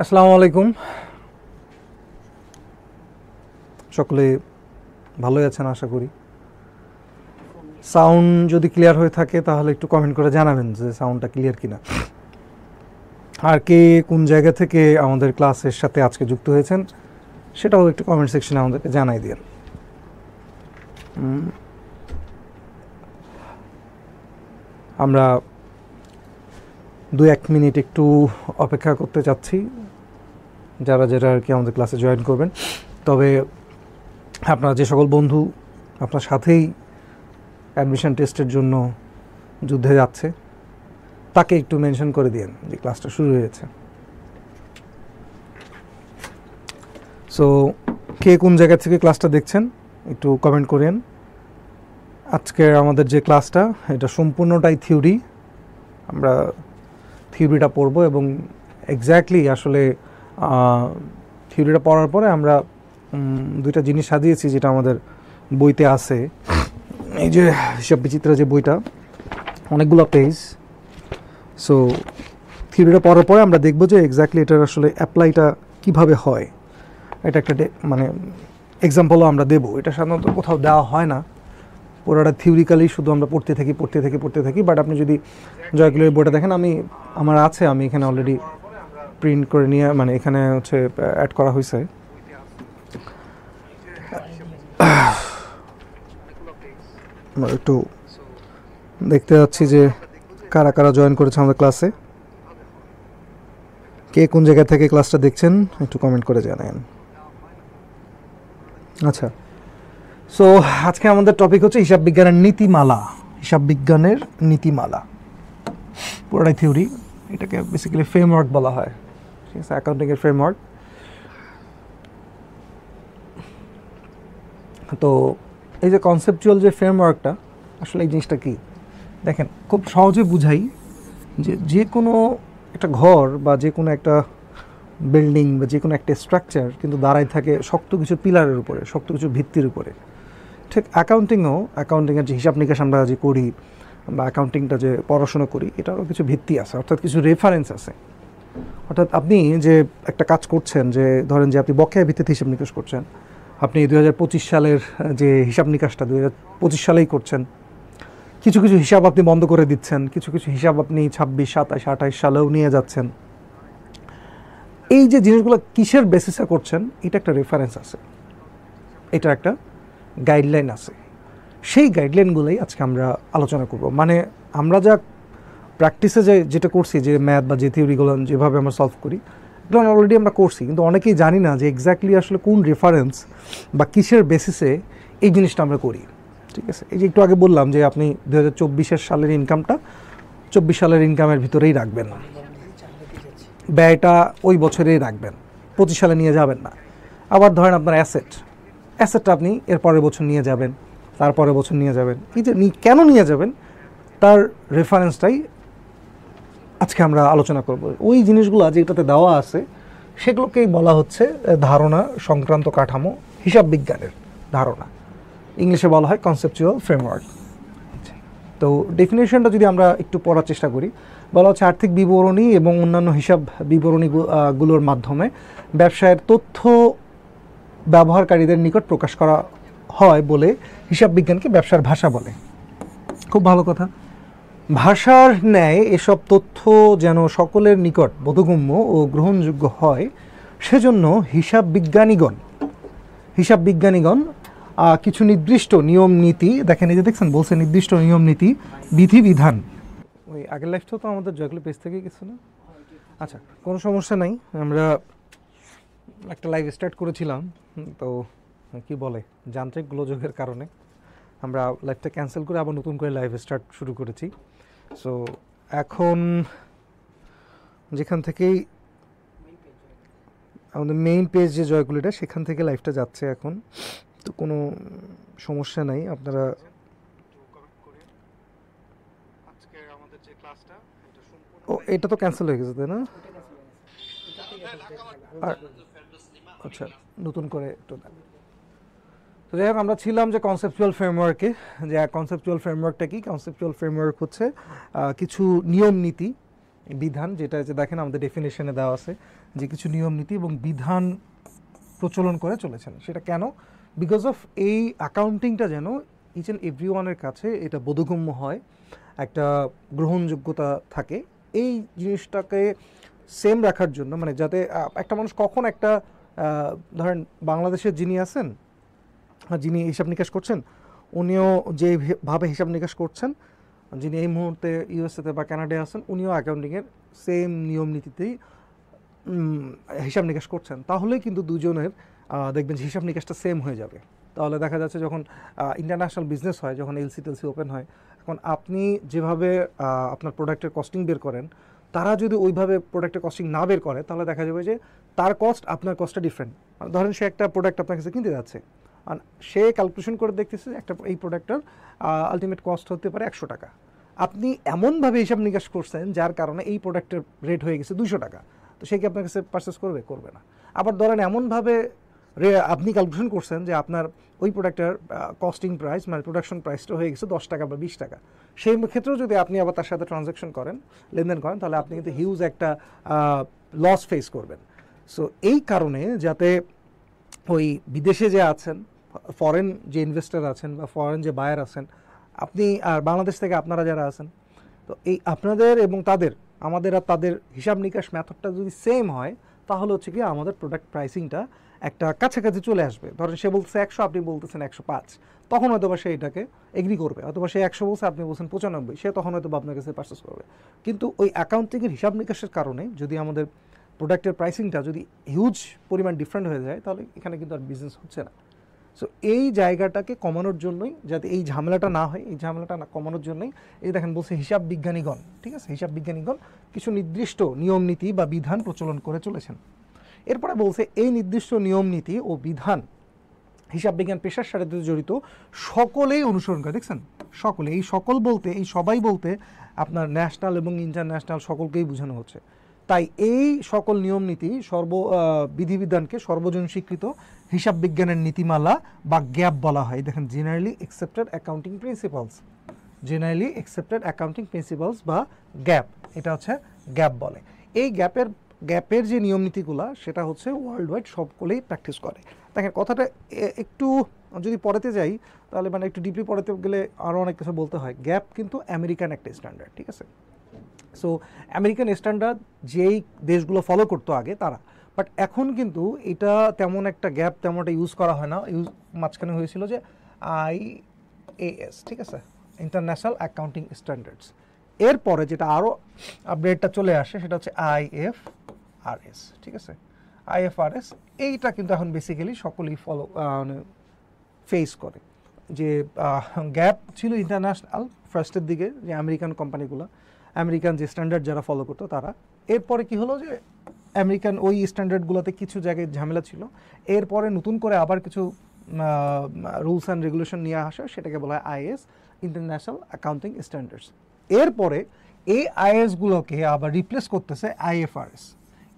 আসসালামু আলাইকুম। সকলে ভালোই আছেন আশা করি। সাউন্ড যদি ক্লিয়ার হয়ে থাকে তাহলে একটু কমেন্ট করে জানাবেন যে সাউন্ডটা ক্লিয়ার কিনা। আর কে কোন জায়গা থেকে আমাদের ক্লাসের সাথে আজকে যুক্ত হয়েছেন সেটাও একটু কমেন্ট সেকশনে আমাদেরকে জানাই দিন। আমরা 2-1 মিনিট একটু অপেক্ষা করতে চাচ্ছি যারা যারা আর কি আমাদের ক্লাসে জয়েন করবেন। তবে আপনারা যে সকল বন্ধু আপনার সাথেই অ্যাডমিশন টেস্টের জন্য যুদ্ধে যাচ্ছে তাকে একটু মেনশন করে দিন যে ক্লাসটা শুরু হয়েছে। সো কে কোন জায়গা থেকে ক্লাসটা দেখছেন একটু কমেন্ট করেন। আজকে আমাদের যে ক্লাসটা এটা সম্পূর্ণটাই থিওরি। আমরা থিওরিটা পড়ব এবং এক্স্যাক্টলি আসলে থিওরিটা পড়ার পরে আমরা দুইটা জিনিস সাজিয়েছি যেটা আমাদের বইতে আছে। এই যে হিসাব বিচিত্রা যে বইটা, অনেকগুলো পেজ। সো থিওরিটা পড়ার পরে আমরা দেখব যে এক্স্যাক্টলি এটার আসলে অ্যাপ্লাইটা কিভাবে হয়। এটা একটা মানে এক্সাম্পলও আমরা দেবো। এটা সাধারণত কোথাও দেওয়া হয় না, পুরোটা থিওরিক্যালি শুধু আমরা পড়তে থাকি। বাট আপনি যদি জয়গুলোর বইটা দেখেন, আমার আছে, আমি এখানে অলরেডি প্রিন্ট করে নিয়ে মানে এখানে হচ্ছে অ্যাড করা হয়েছে। আমরা একটু দেখতে যাচ্ছি যে কারা কারা জয়েন করেছে আমাদের ক্লাসে। কে কোন জায়গা থেকে ক্লাসটা দেখছেন একটু কমেন্ট করে জানান। আচ্ছা, সো আজকে আমাদের টপিক হচ্ছে হিসাব বিজ্ঞানের নীতিমালা। হিসাব বিজ্ঞানের নীতিমালা পুরোটাই থিওরি। এটাকে বেসিক্যালি ফ্রেমওয়ার্ক বলা হয়, ঠিক আছে, অ্যাকাউন্টিংয়ের ফ্রেমওয়ার্ক। তো এই যে কনসেপচুয়াল যে ফ্রেমওয়ার্কটা, আসলে এই জিনিসটা কি দেখেন, খুব সহজে বুঝাই যে যে কোনো একটা ঘর বা যে কোনো একটা বিল্ডিং বা যে কোনো একটা স্ট্রাকচার কিন্তু দাঁড়ায় থাকে শক্ত কিছু পিলারের উপরে, শক্ত কিছু ভিত্তির উপরে। ঠিক অ্যাকাউন্টিংয়ের যে হিসাব নিকাশ আমরা যে করি বা অ্যাকাউন্টিংটা যে পড়াশোনা করি, এটারও কিছু ভিত্তি আছে, অর্থাৎ কিছু রেফারেন্স আছে। অর্থাৎ আপনি যে একটা কাজ করছেন, যে ধরেন যে আপনি বকেয়া ভিত্তিতে হিসাব নিকাশ করছেন, আপনি 2025 সালের যে হিসাব নিকাশটা 2025 সালেই করছেন। কিছু কিছু হিসাব আপনি বন্ধ করে দিচ্ছেন, কিছু কিছু হিসাব আপনি 26, 27, 28 সালেও নিয়ে যাচ্ছেন। এই যে জিনিসগুলো কিসের বেসিসে করছেন, এটা একটা রেফারেন্স আছে, এটা একটা গাইডলাইন আছে। সেই গাইডলাইনগুলোই আজকে আমরা আলোচনা করব। মানে আমরা যা প্র্যাকটিসে যেটা করছি, যে ম্যাথ বা যে থিওরিগুলো যেভাবে আমরা সলভ করি, এগুলো অলরেডি আমরা করছি, কিন্তু অনেকেই জানি না যে এক্স্যাক্টলি আসলে কোন রেফারেন্স বা কিসের বেসিসে এই জিনিসটা আমরা করি। ঠিক আছে, এই যে একটু আগে বললাম যে আপনি 2024 সালের ইনকামটা 24 সালের ইনকামের ভিতরেই রাখবেন, ব্যয়টা ওই বছরেই রাখবেন, 25 সালে নিয়ে যাবেন না। আবার ধরেন আপনার অ্যাসেটটা আপনি এর পরের বছর নিয়ে যাবেন, তারপরের বছর নিয়ে যাবেন। এই যে কেন নিয়ে যাবেন তার রেফারেন্সটাই আজকে আমরা আলোচনা করব। ওই জিনিসগুলো যেটাতে দেওয়া আছে সেগুলোকেই বলা হচ্ছে ধারণা সংক্রান্ত কাঠামো, হিসাব বিজ্ঞানের ধারণা। ইংলিশে বলা হয় কনসেপচুয়াল ফ্রেমওয়ার্ক। তো ডেফিনেশনটা যদি আমরা একটু পড়ার চেষ্টা করি, বলা হচ্ছে আর্থিক বিবরণী এবং অন্যান্য হিসাব বিবরণীগুলোর মাধ্যমে ব্যবসায়ের তথ্য ব্যবহারকারীদের নিকট প্রকাশ করা হয় বলে হিসাব বিজ্ঞানকে ব্যবসার ভাষা বলে। খুব ভালো কথা। ভাষার ন্যায় এসব তথ্য যেন সকলের নিকট বোধগম্য ও গ্রহণযোগ্য হয়, সেজন্য হিসাব বিজ্ঞানীগণ কিছু নির্দিষ্ট নিয়ম নীতি, দেখেন এই যে দেখছেন বলছে নির্দিষ্ট নিয়ম নীতি, বিধিবিধান। ওই আগের লাইফটাও তো আমাদের জয়গুলো পেজ থেকে গেছে না? আচ্ছা, কোনো সমস্যা নাই। আমরা একটা লাইভ স্টার্ট করেছিলাম, তো কি বলে যান্ত্রিক গোলযোগের কারণে আমরা লাইভটা ক্যান্সেল করে আবার নতুন করে লাইভ স্টার্ট শুরু করেছি। সো এখন যেখান থেকেই আমাদের মেইন পেজ যে জয়গুলিটা, সেখান থেকে লাইভটা যাচ্ছে এখন, তো কোনো সমস্যা নাই। আপনারা ও এটা তো ক্যান্সেল হয়ে গেছে তাই না? আচ্ছা, নতুন করে একটু দেন। তো যাই হোক, আমরা ছিলাম যে কনসেপচুয়াল ফ্রেমওয়ার্কে। যে কনসেপচুয়াল ফ্রেমওয়ার্কটা কি? কনসেপচুয়াল ফ্রেমওয়ার্ক হচ্ছে কিছু নিয়ম নীতি বিধান, যেটা যে দেখেন আমাদের ডেফিনেশনে দেওয়া আছে যে কিছু নিয়ম নীতি এবং বিধান প্রচলন করে চলেছেন। সেটা কেন? বিকজ অফ এই অ্যাকাউন্টিংটা যেন ইচ অ্যান্ড এভরি ওয়ানের কাছে এটা বোধগম্য হয়, একটা গ্রহণযোগ্যতা থাকে, এই জিনিসটাকে সেম রাখার জন্য, মানে যাতে একটা মানুষ কখন একটা ধরেন বাংলাদেশের যিনি আছেন, যিনি হিসাব নিকাশ করছেন, উনিও যেভাবে হিসাব নিকাশ করছেন, যিনি এই মুহূর্তে ইউএসএতে বা কানাডায় আছেন, উনিও অ্যাকাউন্টিংয়ের সেম নিয়ম নীতিতেই হিসাব নিকাশ করছেন। তাহলেই কিন্তু দুজনের দেখবেন যে হিসাব নিকাশটা সেম হয়ে যাবে। তাহলে দেখা যাচ্ছে যখন ইন্টারন্যাশনাল বিজনেস হয়, যখন এলসি টেলসি ওপেন হয়, এখন আপনি যেভাবে আপনার প্রোডাক্টের কস্টিং বের করেন, তারা যদি ওইভাবে প্রোডাক্টের কস্টিং না বের করে, তাহলে দেখা যাবে যে তার কস্ট আপনার কস্টটা ডিফারেন্ট। ধরেন সে একটা প্রোডাক্ট আপনার কাছে কিনতে যাচ্ছে, আর সে ক্যালকুলেশন করে দেখতেছে একটা এই প্রোডাক্টটার আলটিমেট কস্ট হতে পারে 100 টাকা। আপনি এমনভাবে হিসাব নিকাশ করছেন যার কারণে এই প্রোডাক্টের রেট হয়ে গেছে 200 টাকা, তো সে কি আপনার কাছে পারচেস করবে? করবে না। আবার ধরেন এমনভাবে আপনি ক্যালকুলেশন করছেন যে আপনার ওই প্রোডাক্টের কস্টিং প্রাইস মানে প্রোডাকশন প্রাইসটা হয়ে গেছে 10 টাকা বা 20 টাকা, সেই ক্ষেত্রেও যদি আপনি আবার তার সাথে ট্রানজ্যাকশন করেন, লেনদেন করেন, তাহলে আপনি কিন্তু হিউজ একটা লস ফেস করবেন। সো এই কারণে যাতে ওই বিদেশে যে আছেন, ফরেন যে ইনভেস্টর আছেন বা ফরেন যে বায়ার আছেন, আপনি আর বাংলাদেশ থেকে আপনারা যারা আছেন, তো এই আপনাদের এবং আমাদের আর তাদের হিসাব নিকাশ মেথডটা যদি সেম হয়, তাহলে হচ্ছে কি আমাদের প্রোডাক্ট প্রাইসিংটা একটা কাছাকাছি চলে আসবে। ধরেন সে বলছে 100, আপনি বলতেছেন 105, তখন হয়তো বা সে এটাকে এগ্রি করবে। অথবা সে 100 বলছে, আপনি বলছেন 95, সে তখন হয়তো বা আপনার কাছে পারচেস করবে। কিন্তু ওই অ্যাকাউন্টিংয়ের হিসাব নিকাশের কারণে যদি আমাদের প্রোডাক্টের প্রাইসিংটা যদি হিউজ পরিমাণ ডিফারেন্ট হয়ে যায়, তাহলে এখানে কিন্তু আর বিজনেস হচ্ছে না। সো এই জায়গাটাকে কমানোর জন্যই, যাতে এই ঝামেলাটা না হয়, এই ঝামেলাটা না কমানোর জন্যই এই দেখেন বলছে হিসাব বিজ্ঞানীগণ, ঠিক আছে, হিসাব বিজ্ঞানীগণ কিছু নির্দিষ্ট নিয়ম নীতি বা বিধান প্রচলন করে চলেছেন। এরপরে বলছে এই নির্দিষ্ট নিয়ম নীতি ও বিধান হিসাব বিজ্ঞান পেশার সাথে জড়িত সকলেই অনুসরণ করে। দেখছেন, সকলে, এই সকল বলতে, এই সবাই বলতে আপনার ন্যাশনাল এবং ইন্টারন্যাশনাল সকলকেই বোঝানো হচ্ছে। তাই এই সকল নিয়ম নীতি বিধিবিধানকে সর্বজন স্বীকৃত হিসাব বিজ্ঞানের নীতিমালা বা গ্যাপ বলা হয়। দেখেন, generally accepted accounting principles, generally accepted accounting principles বা গ্যাপ, এটা হচ্ছে গ্যাপ বলে। এই গ্যাপের যে নিয়ম নীতিগুলো, সেটা হচ্ছে ওয়ার্ল্ড ওয়াইড সকলেই প্র্যাকটিস করে। দেখেন, কথাটা একটু যদি পড়াতে যাই, তাহলে মানে একটু ডিপলি পড়াতে গেলে আরও অনেক কিছু বলতে হয়। গ্যাপ কিন্তু আমেরিকান একটা স্ট্যান্ডার্ড, ঠিক আছে। সো আমেরিকান স্ট্যান্ডার্ড যেই দেশগুলো ফলো করতো আগে তারা, বাট এখন কিন্তু এটা তেমন একটা গ্যাপ তেমন একটা ইউজ করা হয় না। মাঝখানে হয়েছিল যে IAS, ঠিক আছে, ইন্টারন্যাশনাল অ্যাকাউন্টিং স্ট্যান্ডার্ডস। এরপরে যেটা আরও আপডেটটা চলে আসে, সেটা হচ্ছে IFRS, ঠিক আছে। IFRS এইটা কিন্তু এখন বেসিক্যালি সকলেই ফেস করে। যে গ্যাপ ছিল ইন্টারন্যাশনাল ফার্স্টের দিকে, যে আমেরিকান কোম্পানিগুলো, আমেরিকান যে স্ট্যান্ডার্ড যারা ফলো করতো তারা। এরপরে কি হলো যে আমেরিকান ওই স্ট্যান্ডার্ডগুলোতে কিছু জায়গায় ঝামেলা ছিল, এরপরে নতুন করে আবার কিছু রুলস অ্যান্ড রেগুলেশন নিয়ে আসা, সেটাকে বলা হয় IAS, ইন্টারন্যাশনাল অ্যাকাউন্টিং স্ট্যান্ডার্ডস। এরপরে এই IASগুলোকে আবার রিপ্লেস করতেছে IFRS,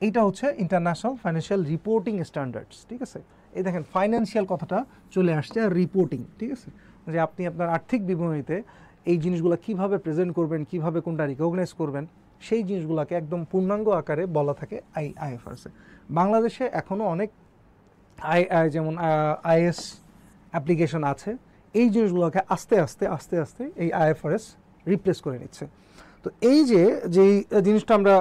এইটা হচ্ছে ইন্টারন্যাশনাল ফাইন্যান্সিয়াল রিপোর্টিং স্ট্যান্ডার্ডস, ঠিক আছে। এই দেখেন, ফাইন্যান্সিয়াল কথাটা চলে আসছে, আর রিপোর্টিং, ঠিক আছে, যে আপনি আপনার আর্থিক বিবরণীতে এই জিনিসগুলো কীভাবে প্রেজেন্ট করবেন, কীভাবে কোনটা রিকগনাইজ করবেন, সেই জিনিসগুলোকে একদম পূর্ণাঙ্গ আকারে বলা থাকে IFRS-এ। বাংলাদেশে এখনও অনেক যেমন IAS অ্যাপ্লিকেশন আছে, এই জিনিসগুলোকে আস্তে আস্তে এই IFRS রিপ্লেস করে নিচ্ছে। তো এই যেই জিনিসটা আমরা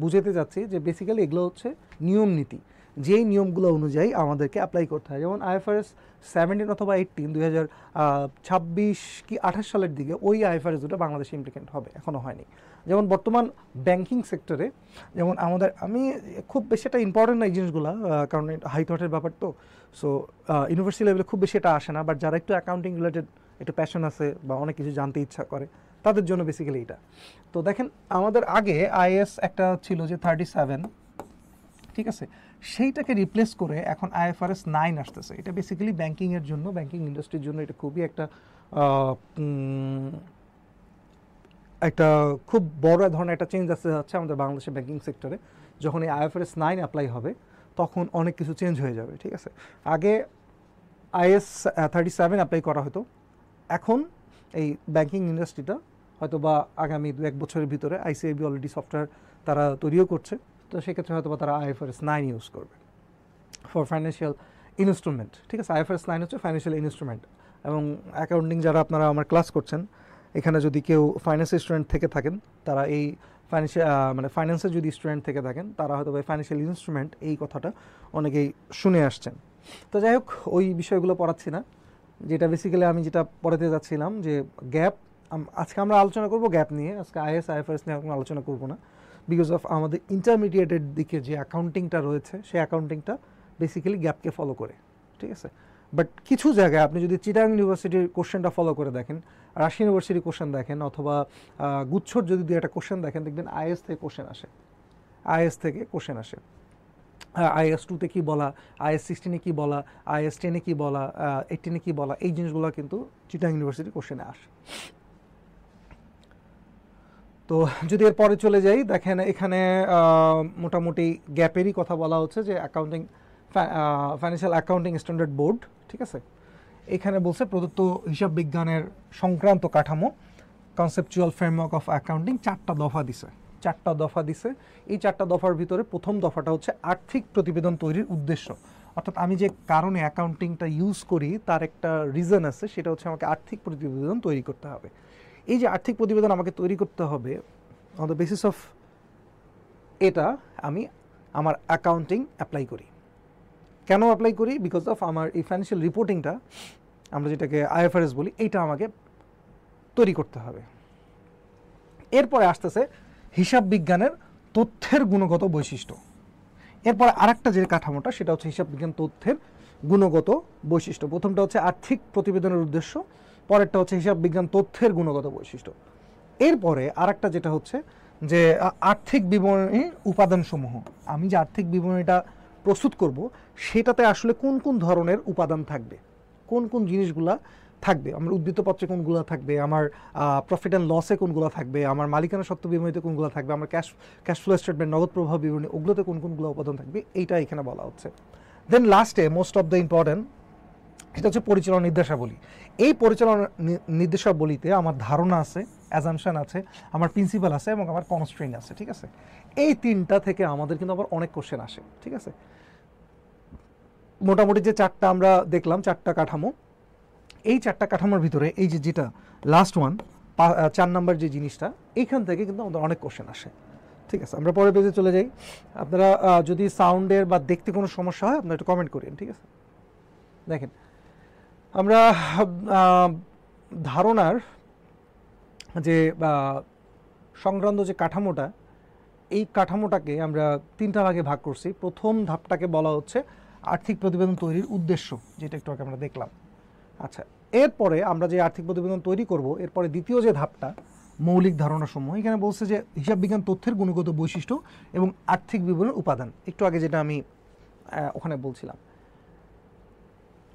বুঝাতে যাচ্ছি, যে বেসিক্যালি এগুলো হচ্ছে নিয়ম নীতি, যেই নিয়মগুলো অনুযায়ী আমাদেরকে অ্যাপ্লাই করতে হয়। যেমন IFRS 17 অথবা 18 2026 কি 28 সালের দিকে ওই IFRS দুটো বাংলাদেশে ইমপ্লিমেন্ট হবে, এখনও হয়নি। যেমন বর্তমান ব্যাংকিং সেক্টরে, যেমন আমি খুব বেশি একটা ইম্পর্টেন্ট না এই জিনিসগুলো, কারণ হাই থটের ব্যাপার, তো সো ইউনিভার্সিটি লেভেলে খুব বেশি এটা আসে না, বাট যারা একটু অ্যাকাউন্টিং রিলেটেড একটু প্যাশন আছে বা অনেক কিছু জানতে ইচ্ছা করে, তাদের জন্য বেসিক্যালি এটা। তো দেখেন, আমাদের আগে IAS একটা ছিল যে 37, ঠিক আছে, সেইটাকে রিপ্লেস করে এখন IFRS 9 আসতেছে। এটা বেসিক্যালি ব্যাংকিংয়ের জন্য, ব্যাংকিং ইন্ডাস্ট্রির জন্য এটা খুবই একটা খুব বড় ধরনের একটা চেঞ্জ আসতে যাচ্ছে আমাদের বাংলাদেশের ব্যাংকিং সেক্টরে। যখন এই IFRS 9 অ্যাপ্লাই হবে, তখন অনেক কিছু চেঞ্জ হয়ে যাবে, ঠিক আছে। আগে IAS 37 অ্যাপ্লাই করা হতো, এখন এই ব্যাংকিং ইন্ডাস্ট্রিটা হয়তো বা আগামী 2-1 বছরের ভিতরে আইসিআইবি অলরেডি সফটওয়্যার তারা তৈরিও করছে, তো সেক্ষেত্রে হয়তো বা তারা IFRS 9 ইউজ করবে ফর ফাইন্যান্সিয়াল ইনস্ট্রুমেন্ট। ঠিক আছে, IFRS 9 হচ্ছে ফাইন্যান্সিয়াল ইনস্ট্রুমেন্ট। এবং অ্যাকাউন্টিং যারা আপনারা আমার ক্লাস করছেন, এখানে যদি কেউ ফাইন্যান্সের স্টুডেন্ট থেকে থাকেন, তারা এই ফাইন্যান্সের যদি স্টুডেন্ট থেকে থাকেন, তারা হয়তো ফাইন্যান্সিয়াল ইনস্ট্রুমেন্ট এই কথাটা অনেকেই শুনে আসছেন। তো যাই হোক, ওই বিষয়গুলো পড়াচ্ছি না। যেটা বেসিক্যালি আমি যেটা পড়াতে যাচ্ছিলাম যে গ্যাপ, আজকে আমরা আলোচনা করব গ্যাপ নিয়ে, আজকে IFRS নিয়ে কোনো আলোচনা করব না, বিকজ অফ আমাদের ইন্টারমিডিয়েটের দিকে যে অ্যাকাউন্টিংটা রয়েছে, সেই অ্যাকাউন্টিংটা বেসিক্যালি গ্যাপকে ফলো করে। ঠিক আছে, বাট কিছু জায়গায় আপনি যদি চিটাং ইউনিভার্সিটির কোশ্চেনটা ফলো করে দেখেন, রাশিয়া ইউনিভার্সিটির কোশ্চেন দেখেন, অথবা গুচ্ছর যদি একটা কোশ্চেন দেখেন, দেখবেন IAS থেকে কোশ্চেন আসে, IAS থেকে কোশ্চেন আসে। IAS 2-তে কী বলা, IAS 16-এ কী বলা, IAS 10-এ কী বলা, 18-এ কী বলা, এই জিনিসগুলো কিন্তু চিটাং ইউনিভার্সিটির কোশ্চেনে আসে। তো যদি এর পরে চলে যাই, দেখেন এখানে মোটামুটি গ্যাপেরই কথা বলা হচ্ছে যে accounting financial accounting standard board. ঠিক আছে, এখানে বলছে প্রদত্ত হিসাব বিজ্ঞানের সংক্রান্ত কাঠামো কনসেপচুয়াল ফ্রেমওয়ার্ক অফ অ্যাকাউন্টিং 4টা দফা দিছে। 4টা দফা দিছে। এই 4টা দফার ভিতরে প্রথম দফাটা হচ্ছে আর্থিক প্রতিবেদন তৈরির উদ্দেশ্য। অর্থাৎ আমি যে কারণে অ্যাকাউন্টিংটা ইউজ করি তার একটা রিজন আছে, সেটা হচ্ছে আমাকে আর্থিক প্রতিবেদন তৈরি করতে হবে। এই যে আর্থিক প্রতিবেদন আমাকে তৈরি করতে হবে, অন দ্য বেসিস অফ এটা আমি আমার অ্যাকাউন্টিং অ্যাপ্লাই করি। কেন অ্যাপ্লাই করি? বিকজ অফ আমার এই ফাইন্যান্সিয়াল রিপোর্টিংটা, আমরা যেটাকে IFRS বলি, এইটা আমাকে তৈরি করতে হবে। এরপরে আসতেছে হিসাব বিজ্ঞানের তথ্যের গুণগত বৈশিষ্ট্য। এরপরে আরেকটা যে কাঠামোটা, সেটা হচ্ছে হিসাব বিজ্ঞান তথ্যের গুণগত বৈশিষ্ট্য। প্রথমটা হচ্ছে আর্থিক প্রতিবেদনের উদ্দেশ্য, পরেরটা হচ্ছে হিসাব বিজ্ঞান তথ্যের গুণগত বৈশিষ্ট্য। এরপরে আরেকটা যেটা হচ্ছে যে আর্থিক বিবরণীর উপাদানসমূহ। আমি যে আর্থিক বিবরণীটা প্রস্তুত করব, সেটাতে আসলে কোন কোন ধরনের উপাদান থাকবে, কোন কোন জিনিসগুলা থাকবে, আমার উদ্ধৃতপত্রে কোনগুলো থাকবে, আমার প্রফিট অ্যান্ড লসে কোনগুলো থাকবে, আমার মালিকানা সত্ত্ব বিবরণীতে কোনগুলো থাকবে, আমার ক্যাশ ফ্লো স্টেটমেন্ট, নগদ প্রবাহ বিবরণী, ওগুলোতে কোন কোনগুলো উপাদান থাকবে, এইটা এখানে বলা হচ্ছে। দেন লাস্টে মোস্ট অফ দ্য ইম্পর্টেন্ট, এটা হচ্ছে পরিচালনা নির্দেশাবলী। এই পরিচালনা নির্দেশাবলীতে আমার ধারণা আছে, অ্যাজাম্পশন আছে, আমার প্রিন্সিপাল আছে এবং আমার কনস্ট্রেইন আছে। ঠিক আছে, এই তিনটা থেকে আমাদের কিন্তু আবার অনেক কোশ্চেন আসে। ঠিক আছে, মোটামুটি যে 4টা আমরা দেখলাম, 4টা কাঠামো, এই 4টা কাঠামোর ভিতরে এই যে যেটা লাস্ট ওয়ান 4 নাম্বার যে জিনিসটা, এইখান থেকে কিন্তু আমাদের অনেক কোশ্চেন আসে। ঠিক আছে, আমরা পরের পেজে চলে যাই। আপনারা যদি সাউন্ডের বা দেখতে কোনো সমস্যা হয়, আপনারা একটু কমেন্ট করেন। ঠিক আছে, দেখেন আমরা ধারণার যে সংক্রান্ত যে কাঠামোটা, এই কাঠামোটাকে আমরা 3টা ভাগে ভাগ করছি। প্রথম ধাপটাকে বলা হচ্ছে আর্থিক প্রতিবেদন তৈরির উদ্দেশ্য, যেটা একটু আগে আমরা দেখলাম। আচ্ছা, এরপরে আমরা যে আর্থিক প্রতিবেদন তৈরি করব, এরপরে দ্বিতীয় যে ধাপটা মৌলিক ধারণাসমূহ, এখানে বলছে যে হিসাব বিজ্ঞান তথ্যের গুণগত বৈশিষ্ট্য এবং আর্থিক বিবরণের উপাদান। একটু আগে যেটা আমি ওখানে বলছিলাম,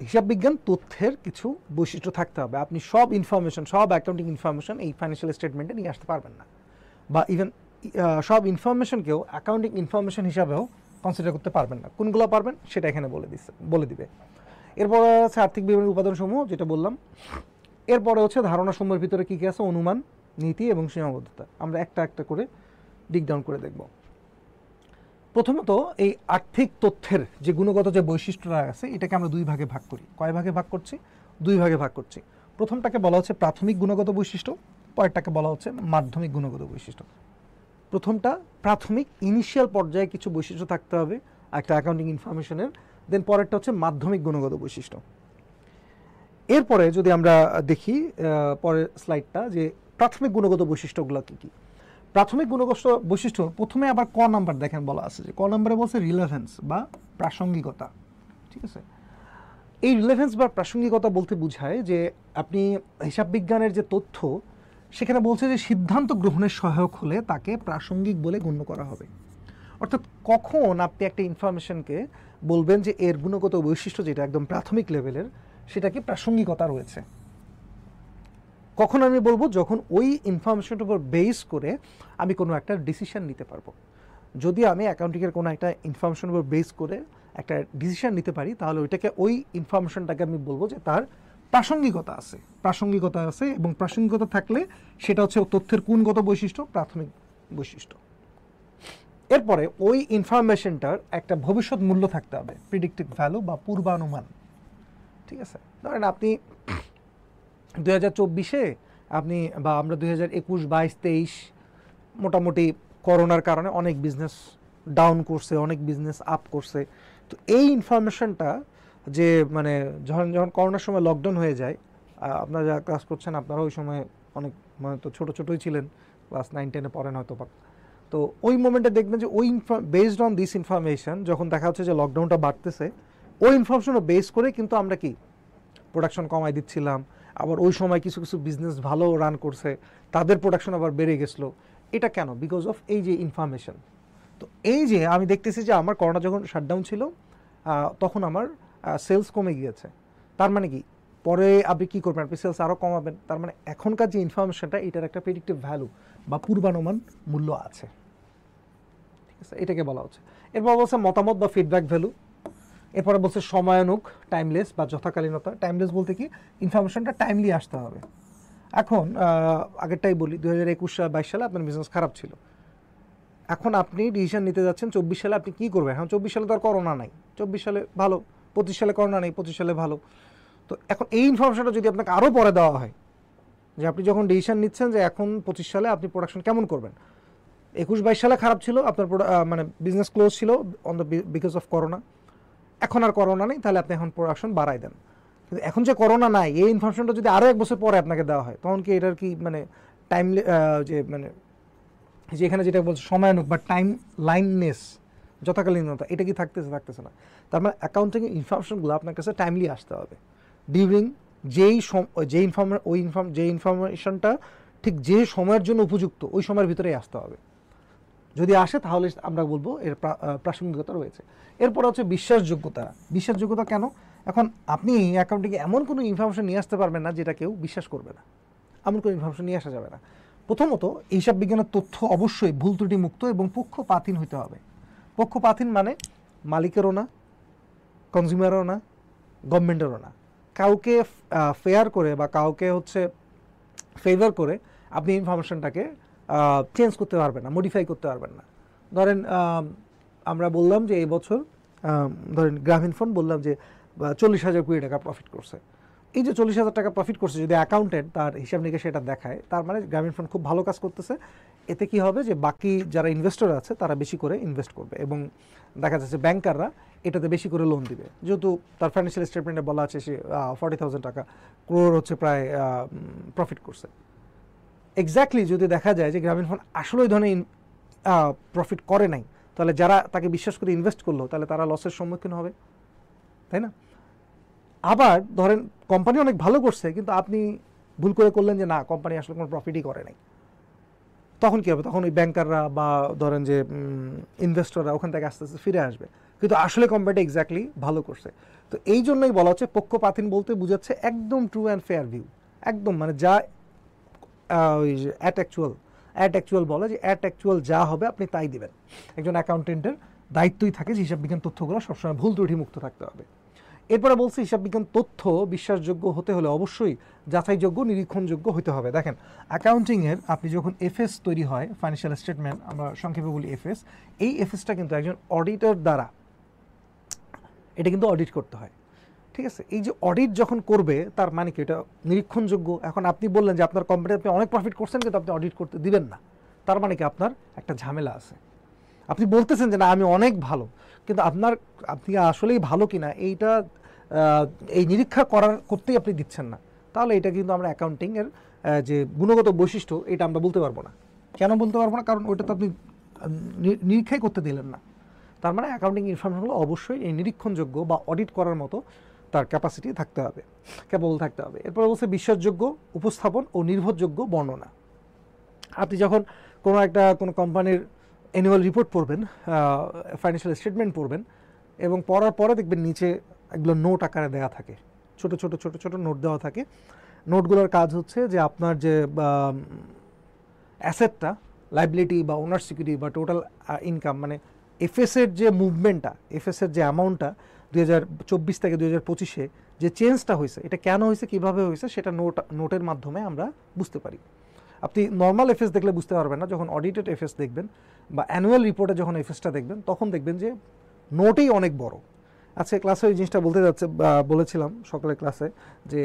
হিসাব বিজ্ঞান তথ্যের কিছু বৈশিষ্ট্য থাকতে হবে। আপনি সব ইনফরমেশন, সব অ্যাকাউন্টিং ইনফরমেশন এই ফাইন্যান্সিয়াল স্টেটমেন্টে নিয়ে আসতে পারবেন না, বা ইভেন সব ইনফরমেশনকেও অ্যাকাউন্টিং ইনফরমেশন হিসাবেও কনসিডার করতে পারবেন না। কোনগুলো পারবেন সেটা এখানে বলে দিবে। এরপরে আছে আর্থিক বিবরণের উপাদানসমূহ, যেটা বললাম। এরপরে হচ্ছে ধারণাসমূহের ভিতরে কী কী আছে, অনুমান, নীতি এবং সীমাবদ্ধতা। আমরা একটা একটা করে ডিক ডাউন করে দেখব। প্রথমত এই আর্থিক তথ্যের যে গুণগত যে বৈশিষ্ট্যটা আছে, এটাকে আমরা 2 ভাগে ভাগ করি। কয় ভাগে ভাগ করছি? 2 ভাগে ভাগ করছি। প্রথমটাকে বলা হচ্ছে প্রাথমিক গুণগত বৈশিষ্ট্য, পরেরটাকে বলা হচ্ছে মাধ্যমিক গুণগত বৈশিষ্ট্য। প্রথমটা প্রাথমিক, ইনিশিয়াল পর্যায়ে কিছু বৈশিষ্ট্য থাকতে হবে একটা অ্যাকাউন্টিং ইনফরমেশনের। দেন পরেরটা হচ্ছে মাধ্যমিক গুণগত বৈশিষ্ট্য। এরপরে যদি আমরা দেখি পরের স্লাইডটা, যে প্রাথমিক গুণগত বৈশিষ্ট্যগুলো কী কী। প্রাথমিক গুণগত বৈশিষ্ট্য প্রথমে আবার ক নাম্বার দেখেন বলা আছে, যে ক নাম্বারে বলছে রিলেভেন্স বা প্রাসঙ্গিকতা। ঠিক আছে, এই রিলেভেন্স বা প্রাসঙ্গিকতা বলতে বোঝায় যে আপনি হিসাব বিজ্ঞানের যে তথ্য, সেখানে বলছে যে সিদ্ধান্ত গ্রহণের সহায়ক হলে তাকে প্রাসঙ্গিক বলে গণ্য করা হবে। অর্থাৎ কখন আপনি একটা ইনফরমেশনকে বলবেন যে এর গুণগত বৈশিষ্ট্য যেটা একদম প্রাথমিক লেভেলের, সেটাকে প্রাসঙ্গিকতা রয়েছে। কখন আমি বলবো? যখন ওই ইনফরমেশনটার উপর বেস করে আমি কোনো একটা ডিসিশন নিতে পারবো। যদি আমি অ্যাকাউন্টিংয়ের কোনো একটা ইনফরমেশনের উপর বেস করে একটা ডিসিশন নিতে পারি, তাহলে ওইটাকে, ওই ইনফরমেশনটাকে আমি বলবো যে তার প্রাসঙ্গিকতা আছে এবং প্রাসঙ্গিকতা থাকলে সেটা হচ্ছে তথ্যের গুণগত বৈশিষ্ট্য, প্রাথমিক বৈশিষ্ট্য। এরপরে ওই ইনফরমেশনটার একটা ভবিষ্যৎ মূল্য থাকতে হবে, প্রিডিক্টিভ ভ্যালু বা পূর্বানুমান। ঠিক আছে, ধরেন আপনি 2024-এ আপনি বা আমরা 2021, 22, 23 মোটামুটি করোনার কারণে অনেক বিজনেস ডাউন করছে, অনেক বিজনেস আপ করছে। তো এই ইনফরমেশনটা যে মানে যখন করোনার সময় লকডাউন হয়ে যায়, আপনারা যারা ক্লাস করছেন আপনারা ওই সময় অনেক মানে তো ছোটোই ছিলেন, ক্লাস 9-10-এ পড়েন হয়তো বা। তো ওই মোমেন্টে দেখবেন যে ওই বেসড অন দিস ইনফরমেশন যখন দেখা হচ্ছে যে লকডাউনটা বাড়তেছে, ওই ইনফরমেশনও বেস করে কিন্তু আমরা কি প্রোডাকশন কমাই দিচ্ছিলাম। আবার ওই সময় কিছু কিছু বিজনেস ভালো রান করছে, তাদের প্রোডাকশন আবার বেড়ে গেছিলো। এটা কেন? বিকজ অফ এই যে ইনফরমেশন। তো এই যে আমি দেখতেছি যে আমার করোনা যখন শাটডাউন ছিল তখন আমার সেলস কমে গিয়েছে। তার মানে কি পরে আপনি কী করবেন? আপনি সেলস আরও কমাবেন। তার মানে এখনকার যে ইনফরমেশনটা এটার একটা প্রেডিক্টিভ ভ্যালু বা পূর্বানুমান মূল্য আছে। ঠিক আছে, এটাকে বলা হচ্ছে। এরপর বলছে মতামত বা ফিডব্যাক ভ্যালু। এরপরে বলছে সময়ানুক, টাইমলেস বা যথাকালীনতা। টাইমলেস বলতে কি ইনফরমেশনটা টাইমলি আসতে হবে। এখন আগেরটাই বলি, 2021-22 সালে আপনার বিজনেস খারাপ ছিল। এখন আপনি ডিসিশন নিতে যাচ্ছেন 24 সালে আপনি কী করবেন। এখন 24 সালে তো আর করোনা নাই, 24 সালে ভালো, 25 সালে করোনা নেই, 25 সালে ভালো। তো এখন এই ইনফরমেশনটা যদি আপনাকে আরও পরে দেওয়া হয়, যে আপনি যখন ডিসিশন নিচ্ছেন যে এখন 25 সালে আপনি প্রোডাকশন কেমন করবেন, 21-22 সালে খারাপ ছিল আপনার মানে বিজনেস ক্লোজ ছিল on the because of corona, এখন আর করোনা নেই, তাহলে আপনি এখন প্রোডাকশন বাড়াই দেন। কিন্তু এখন যে করোনা নাই, এই ইনফরমেশনটা যদি আরও 1 বছর পরে আপনাকে দেওয়া হয়, তখন কি এটার কি মানে টাইম যে মানে যেখানে যেটা বলছে সময়ানুক বা টাইম লাইননেস, যথাকালীনতা, এটা কি থাকতেছে না। তার মানে অ্যাকাউন্টিং ইনফরমেশনগুলো আপনার কাছে টাইমলি আসতে হবে। ডিউরিং যে ইনফরমেশনটা ঠিক যে সময়ের জন্য উপযুক্ত ওই সময়ের ভিতরেই আসতে হবে। যদি আসে তাহলে আমরা বলবো এর প্রাসঙ্গিকতা রয়েছে। এরপর হচ্ছে বিশ্বাসযোগ্যতা কেন? এখন আপনি অ্যাকাউন্টিংয়ে এমন কোনো ইনফরমেশন নিয়ে আসতে পারবেন না যেটা কেউ বিশ্বাস করবে না, এমন কোনো ইনফরমেশন নিয়ে আসা যাবে না। প্রথমত হিসাব বিজ্ঞানের তথ্য অবশ্যই ভুল ত্রুটি মুক্ত এবং পক্ষপাতহীন হতে হবে। পক্ষপাতহীন মানে মালিকেরও না, কনজিউমারও না, গভর্নমেন্টেরও না। কাউকে ফেয়ার করে বা কাউকে হচ্ছে ফেভার করে আপনি ইনফরমেশনটাকে চেঞ্জ করতে পারবেন না, মডিফাই করতে পারবেন না। ধরেন আমরা বললাম যে এই বছর ধরেন গ্রামীণফোন বললাম যে 40,000 কোটি টাকা প্রফিট করছে। এই যে 40,000 টাকা প্রফিট করছে, যদি অ্যাকাউন্টেন্ট তার হিসাব নিকেশে এটা দেখায়, তার মানে গ্রামীণফোন খুব ভালো কাজ করতেছে। এতে কি হবে যে বাকি যারা ইনভেস্টর আছে তারা বেশি করে ইনভেস্ট করবে এবং দেখা যাচ্ছে ব্যাংকাররা এটাতে বেশি করে লোন দিবে। যেহেতু তার ফাইন্যান্সিয়াল স্টেটমেন্টে বলা আছে সে 40,000 টাকা ক্রোড় হচ্ছে প্রায় প্রফিট করছে। এক্স্যাক্টলি যদি দেখা যায় যে গ্রামীণফোন আসলে ওই ধরনের প্রফিট করে নাই, তাহলে যারা তাকে বিশ্বাস করে ইনভেস্ট করলো তাহলে তারা লসের সম্মুখীন হবে, তাই না? আবার ধরেন কোম্পানি অনেক ভালো করছে কিন্তু আপনি ভুল করে করলেন যে না, কোম্পানি আসলে কোনো প্রফিটই করে নাই, তখন কী হবে? তখন ওই ব্যাংকাররা বা ধরেন যে ইনভেস্টররা ওখান থেকে আস্তে আস্তে ফিরে আসবে, কিন্তু আসলে কোম্পানিটা এক্স্যাক্টলি ভালো করছে। তো এই জন্যই বলা হচ্ছে পক্ষপাতহীন বলতে বোঝাচ্ছে একদম ট্রু অ্যান্ড ফেয়ার ভিউ, একদম মানে যা ওই যে অ্যাট অ্যাকচুয়াল বলে যে অ্যাট অ্যাকচুয়াল যা হবে আপনি তাই দিবেন। একজন অ্যাকাউন্টেন্টের দায়িত্বই থাকে যে হিসাব বিজ্ঞান তথ্যগুলো সবসময় ভুল ত্রুটি মুক্ত থাকতে হবে। এরপরে বলছি হিসাব বিজ্ঞান তথ্য বিশ্বাসযোগ্য হতে হলে অবশ্যই যাচাইযোগ্য, নিরীক্ষণযোগ্য হতে হবে। দেখেন অ্যাকাউন্টিংয়ের আপনি যখন এফএস তৈরি হয়, ফাইন্যান্সিয়াল স্টেটমেন্ট আমরা সংক্ষেপে বলি এফএস, এই এফএসটা কিন্তু একজন অডিটর দ্বারা এটা কিন্তু অডিট করতে হয়। ঠিক আছে, এই যে অডিট যখন করবে তার মানে কি এটা নিরীক্ষণযোগ্য। এখন আপনি বললেন যে আপনার কোম্পানি আপনি অনেক প্রফিট করছেন কিন্তু আপনি অডিট করতে দিবেন না, তার মানে কি আপনার একটা ঝামেলা আছে। আপনি বলতেছেন যে না আমি অনেক ভালো, কিন্তু আপনি আসলেই ভালো কিনা এইটা এই নিরীক্ষা করতেই আপনি দিচ্ছেন না, তাহলে এটা কিন্তু আমরা অ্যাকাউন্টিংয়ের যে গুণগত বৈশিষ্ট্য এটা আমরা বলতে পারবো না। কেন বলতে পারবো না? কারণ ওইটা তো আপনি নিরীক্ষাই করতে দিলেন না। তার মানে অ্যাকাউন্টিং ইনফরমেশনগুলো অবশ্যই এই নিরীক্ষণযোগ্য বা অডিট করার মতো তার ক্যাপাসিটি থাকতে হবে, ক্যাপাবল থাকতে হবে। এরপর বলছে বিশ্বাসযোগ্য উপস্থাপন ও নির্ভরযোগ্য বর্ণনা। আপনি যখন কোনো কোম্পানির অ্যানুয়াল রিপোর্ট পড়বেন, ফাইন্যান্সিয়াল স্টেটমেন্ট পড়বেন এবং পড়ার পরে দেখবেন নিচে এগুলো নোট আকারে দেওয়া থাকে, ছোট ছোট নোট দেওয়া থাকে। নোটগুলোর কাজ হচ্ছে যে আপনার যে অ্যাসেটটা, লাইবিলিটি বা ওনার সিকিউরিটি বা টোটাল ইনকাম, মানে এফএসের যে মুভমেন্টটা, এফএসের যে অ্যামাউন্টটা 2024 থেকে 2025-এ যে চেঞ্জটা হয়েছে, এটা কেন হয়েছে, কীভাবে হয়েছে, সেটা নোটের মাধ্যমে আমরা বুঝতে পারি। আপনি নর্মাল এফএস দেখলে বুঝতে পারবেন না, যখন অডিটেড এফএস দেখবেন বা অ্যানুয়াল রিপোর্টে যখন এফএসটা দেখবেন তখন দেখবেন যে নোটেই অনেক বড়। আচ্ছা, ক্লাসে ওই জিনিসটা বলেছিলাম সকালের ক্লাসে যে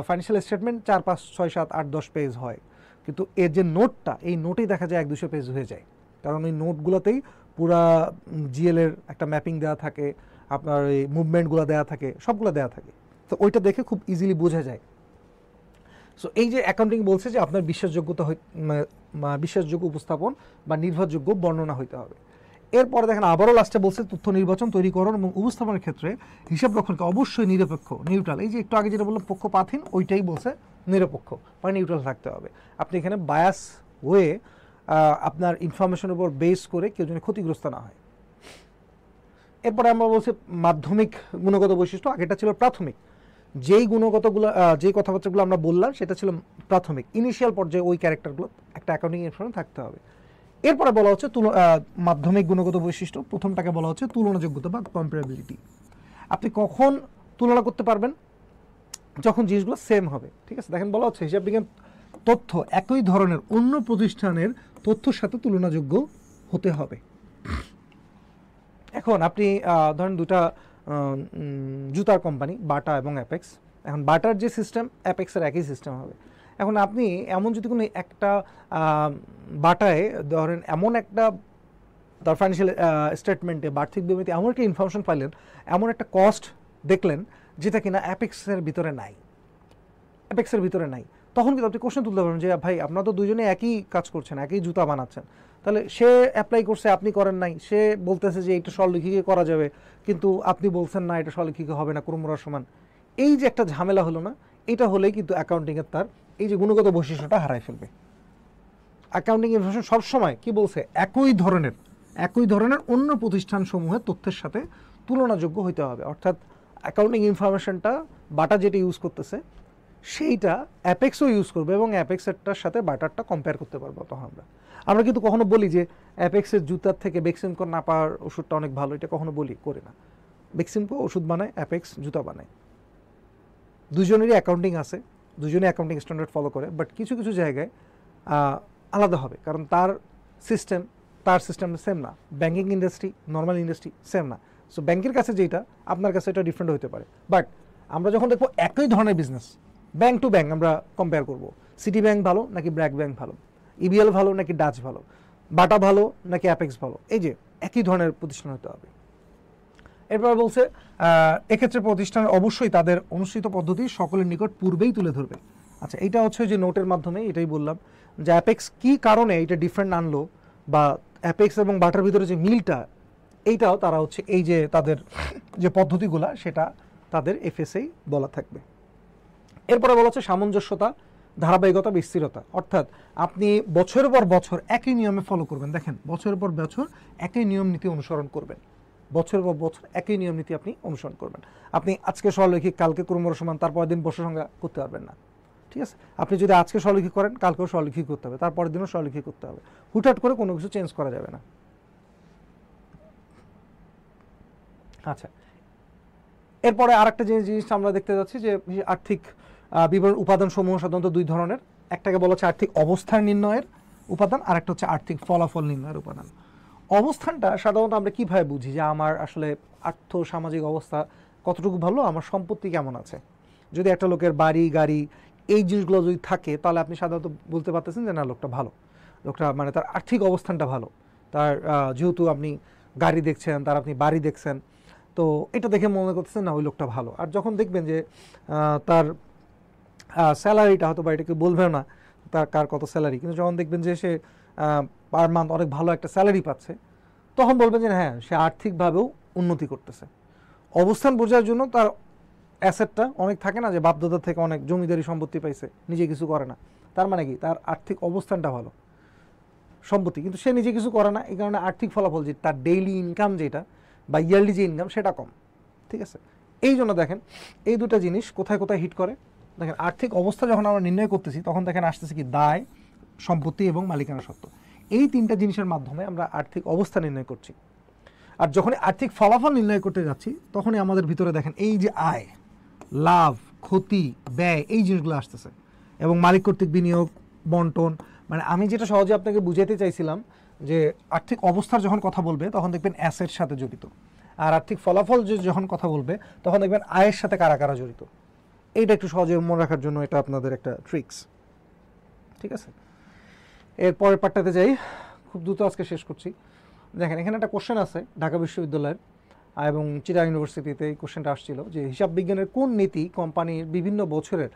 ফাইন্যান্সিয়াল স্টেটমেন্ট 4, 5, 6, 7, 8, 10 পেজ হয়, কিন্তু এর যে নোটটা, এই নোটেই দেখা যায় 100-200 পেজ হয়ে যায়। কারণ ওই নোটগুলোতেই পুরা জিএলের একটা ম্যাপিং দেওয়া থাকে, আপনার এই মুভমেন্টগুলো দেওয়া থাকে, সবগুলো দেওয়া থাকে। তো ওইটা দেখে খুব ইজিলি বোঝা যায়। সো এই যে অ্যাকাউন্টিং বলছে যে আপনার বিশ্বাসযোগ্য উপস্থাপন বা নির্ভরযোগ্য বর্ণনা হইতে হবে। এরপরে দেখেন আবারও লাস্টে বলছে তথ্য নির্বাচন, তৈরিকরণ এবং উপস্থাপনের ক্ষেত্রে হিসাব রক্ষণকে অবশ্যই নিরপেক্ষ, নিউট্রাল। এই যে একটু আগে যেটা বললাম পক্ষপাতহীন, ওইটাই বলছে নিরপেক্ষ বা নিউট্রাল থাকতে হবে। আপনি এখানে বায়াস হয়ে আপনার ইনফরমেশনের উপর বেস করে কেউ যেন ক্ষতিগ্রস্ত না হয়। এরপরে আমরা বলছি মাধ্যমিক গুণগত বৈশিষ্ট্য, আগেটা ছিল প্রাথমিক। যেই গুণগতগুলো যেই কথাবার্তাগুলো আমরা বললাম সেটা ছিল প্রাথমিক, ইনিশিয়াল পর্যায়ে ওই ক্যারেক্টারগুলো একটা অ্যাকাউন্টিং ইনফরমেশন থাকতে হবে। এরপরে বলা হচ্ছে মাধ্যমিক গুণগত বৈশিষ্ট্য, প্রথমটাকে বলা হচ্ছে তুলনাযোগ্যতা বা কম্পারেবিলিটি। আপনি কখন তুলনা করতে পারবেন? যখন জিনিসগুলো সেম হবে। ঠিক আছে, দেখেন বলা হচ্ছে হিসাব বিজ্ঞান তথ্য একই ধরনের অন্য প্রতিষ্ঠানের তথ্যের সাথে তুলনাযোগ্য হতে হবে। এখন আপনি ধরেন দুটা জুতার কোম্পানি, বাটা এবং অ্যাপেক্স। এখন বাটার যে সিস্টেম, অ্যাপেক্সের একই সিস্টেম হবে। এখন আপনি এমন যদি কোনো একটা বাটায় ধরেন এমন একটা তার ফাইন্যান্সিয়াল স্টেটমেন্টে বা আর্থিক বিবৃতি এমন একটা ইনফরমেশন পাইলেন, এমন একটা কস্ট দেখলেন যেটা কিনা অ্যাপেক্সের ভিতরে নাই, তখন কিন্তু আপনি কোশ্চেন তুলতে পারবেন যে ভাই আপনারা তো দুজনে একই কাজ করছেন, একই জুতা বানাচ্ছেন, তাহলে সে অ্যাপ্লাই করছে, আপনি করেন নাই। সে বলতেছে যে এটা স্বলিখিকে করা যাবে, কিন্তু আপনি বলছেন না এটা স্বলিখিকে হবে না, ক্রমরা সমান। এই যে একটা ঝামেলা হলো না, এটা হলেই কিন্তু অ্যাকাউন্টিংয়ের তার এই যে গুণগত বৈশিষ্ট্যটা হারাই ফেলবে। অ্যাকাউন্টিং ইনফরমেশন সবসময় কি বলছে, একই ধরনের অন্য প্রতিষ্ঠানসমূহের তথ্যের সাথে তুলনাযোগ্য হইতে হবে। অর্থাৎ অ্যাকাউন্টিং ইনফরমেশনটা বাটা যেটা ইউজ করতেছে সেইটা অ্যাপেক্সও ইউজ করবে এবং অ্যাপেক্সেরটার সাথে বাটারটা কম্পেয়ার করতে পারবো। তখন আমরা কিন্তু কখনো বলি যে অ্যাপেক্সের জুতার থেকে বেক্সিমকো নাপার ওষুধটা অনেক ভালো, এটা কখনো বলি না। বেক্সিমকো ওষুধ বানায়, অ্যাপেক্স জুতা বানায়। দুজনেরই অ্যাকাউন্টিং আছে, দুজনে অ্যাকাউন্টিং স্ট্যান্ডার্ড ফলো করে, বাট কিছু কিছু জায়গায় আলাদা হবে, কারণ তার সিস্টেম সেম না। Banking industry, normal industry same না। সো ব্যাংকের কাছে যেটা আপনার কাছে এটা ডিফারেন্ট হতে পারে। বাট আমরা যখন দেখবো একই ধরনের বিজনেস, ব্যাংক টু ব্যাংক আমরা কম্পেয়ার করব, সিটি ব্যাংক ভালো নাকি ব্র্যাক ব্যাংক ভালো, ইবিএল ভালো নাকি ডাচ ভালো, বাটা ভালো নাকি অ্যাপেক্স ভালো, এই যে একই ধরনের প্রতিষ্ঠান হতে হবে। এরপর বলছে এক্ষেত্রে প্রতিষ্ঠান অবশ্যই তাদের অনুষ্ঠিত পদ্ধতি সকলের নিকট পূর্বেই তুলে ধরবে। আচ্ছা, এইটা হচ্ছে যে নোটের মাধ্যমে এটাই বললাম যে অ্যাপেক্স কী কারণে এটা ডিফারেন্ট আনলো, বা অ্যাপেক্স এবং বাটার ভিতরে যে মিলটা, এইটাও তারা হচ্ছে এই যে তাদের যে পদ্ধতিগুলা সেটা তাদের এফএসএই বলা থাকবে। এরপরে বলা হচ্ছে সামঞ্জস্যতা, ধারাবাহিকতা, বিস্তৃরতা। অর্থাৎ আপনি বছরের পর বছর একই নিয়মে ফলো করবেন। দেখেন, বছরের পর বছর একই নিয়ম নীতি অনুসরণ করবেন, বছরের পর বছর একই নিয়ম নীতি আপনি অনুসরণ করবেন। আপনি আজকে স্বরলিখিক, কালকে ক্রমর সমান, তারপরের দিন বর্ষ সংখ্যা করতে পারবেন না। ঠিক আছে, আপনি যদি আজকে স্বরলিখিক করেন, কালকেও স্বরলিখিক করতে হবে, তারপরের দিনও স্বরলিখিক করতে হবে। হুটহাট করে কোনো কিছু চেঞ্জ করা যাবে না। আচ্ছা, এরপরে আরেকটা জিনিস আমরা দেখতে যাচ্ছি যে আর্থিক বিবরণ উপাদান সমূহ সাধারণত দুই ধরনের। একটাকে বলা হচ্ছে আর্থিক অবস্থান নির্ণয়ের উপাদান, আর একটা হচ্ছে আর্থিক ফলাফল নির্ণয়ের উপাদান। অবস্থানটা সাধারণত আমরা কীভাবে বুঝি যে আমার আসলে আর্থ সামাজিক অবস্থা কতটুকু ভালো, আমার সম্পত্তি কেমন আছে। যদি একটা লোকের বাড়ি গাড়ি এই জিনিসগুলো যদি থাকে, তাহলে আপনি সাধারণত বলতে পারতেছেন যে না, লোকটা ভালো, লোকটা মানে তার আর্থিক অবস্থানটা ভালো। তার যেহেতু আপনি গাড়ি দেখছেন, তার আপনি বাড়ি দেখছেন, তো এটা দেখে মনে করতেছেন না ওই লোকটা ভালো। আর যখন দেখবেন যে তার স্যালারিটা হয়তো বা এটা কেউ বলবেও না তার কার কত স্যালারি, কিন্তু যখন দেখবেন যে সে পার মান্থ অনেক ভালো একটা স্যালারি পাচ্ছে, তখন বলবেন যে হ্যাঁ, সে আর্থিকভাবেও উন্নতি করতেছে। অবস্থান বোঝার জন্য তার অ্যাসেটটা অনেক থাকে না, যে বাপদাদা থেকে অনেক জমিদারি সম্পত্তি পাইছে, নিজে কিছু করে না, তার মানে কি তার আর্থিক অবস্থানটা ভালো, সম্পত্তি কিন্তু সে নিজে কিছু করে না, এই কারণে আর্থিক ফলাফল যে তার ডেইলি ইনকাম যেটা বা ইয়ারলি যে ইনকাম সেটা কম। ঠিক আছে, এই জন্য দেখেন এই দুটো জিনিস কোথায় কোথায় হিট করে। দেখেন, আর্থিক অবস্থা যখন আমরা নির্ণয় করতেছি, তখন দেখেন আসতেছে কি দায়, সম্পত্তি এবং মালিকানা সত্ত্ব। এই তিনটা জিনিসের মাধ্যমে আমরা আর্থিক অবস্থা নির্ণয় করছি। আর যখন আর্থিক ফলাফল নির্ণয় করতে যাচ্ছি তখনই আমাদের ভিতরে দেখেন এই যে আয়, লাভ, ক্ষতি, ব্যয়, এই জিনিসগুলো আসতেছে, এবং মালিক কর্তৃক বিনিয়োগ, বন্টন। মানে আমি যেটা সহজে আপনাকে বুঝাতে চাইছিলাম যে আর্থিক অবস্থার যখন কথা বলবে তখন দেখবেন অ্যাসেট সাথে জড়িত, আর আর্থিক ফলাফল যখন কথা বলবে তখন দেখবেন আয়ের সাথে কারা কারা জড়িত। এইটা একটু সহজে মনে রাখার জন্য এটা আপনাদের একটা ট্রিক্স, ঠিক আছে। এর পরের পার্টটাতে যাই, খুব দ্রুত আজকে শেষ করছি। দেখেন এখানে একটা কোশ্চেন আছে ঢাকা বিশ্ববিদ্যালয়ের এবং চিটাগাং ইউনিভার্সিটিতে এই কোশ্চেনটা আসছিল যে হিসাব বিজ্ঞানের কোন নীতি কোম্পানির বিভিন্ন বছরের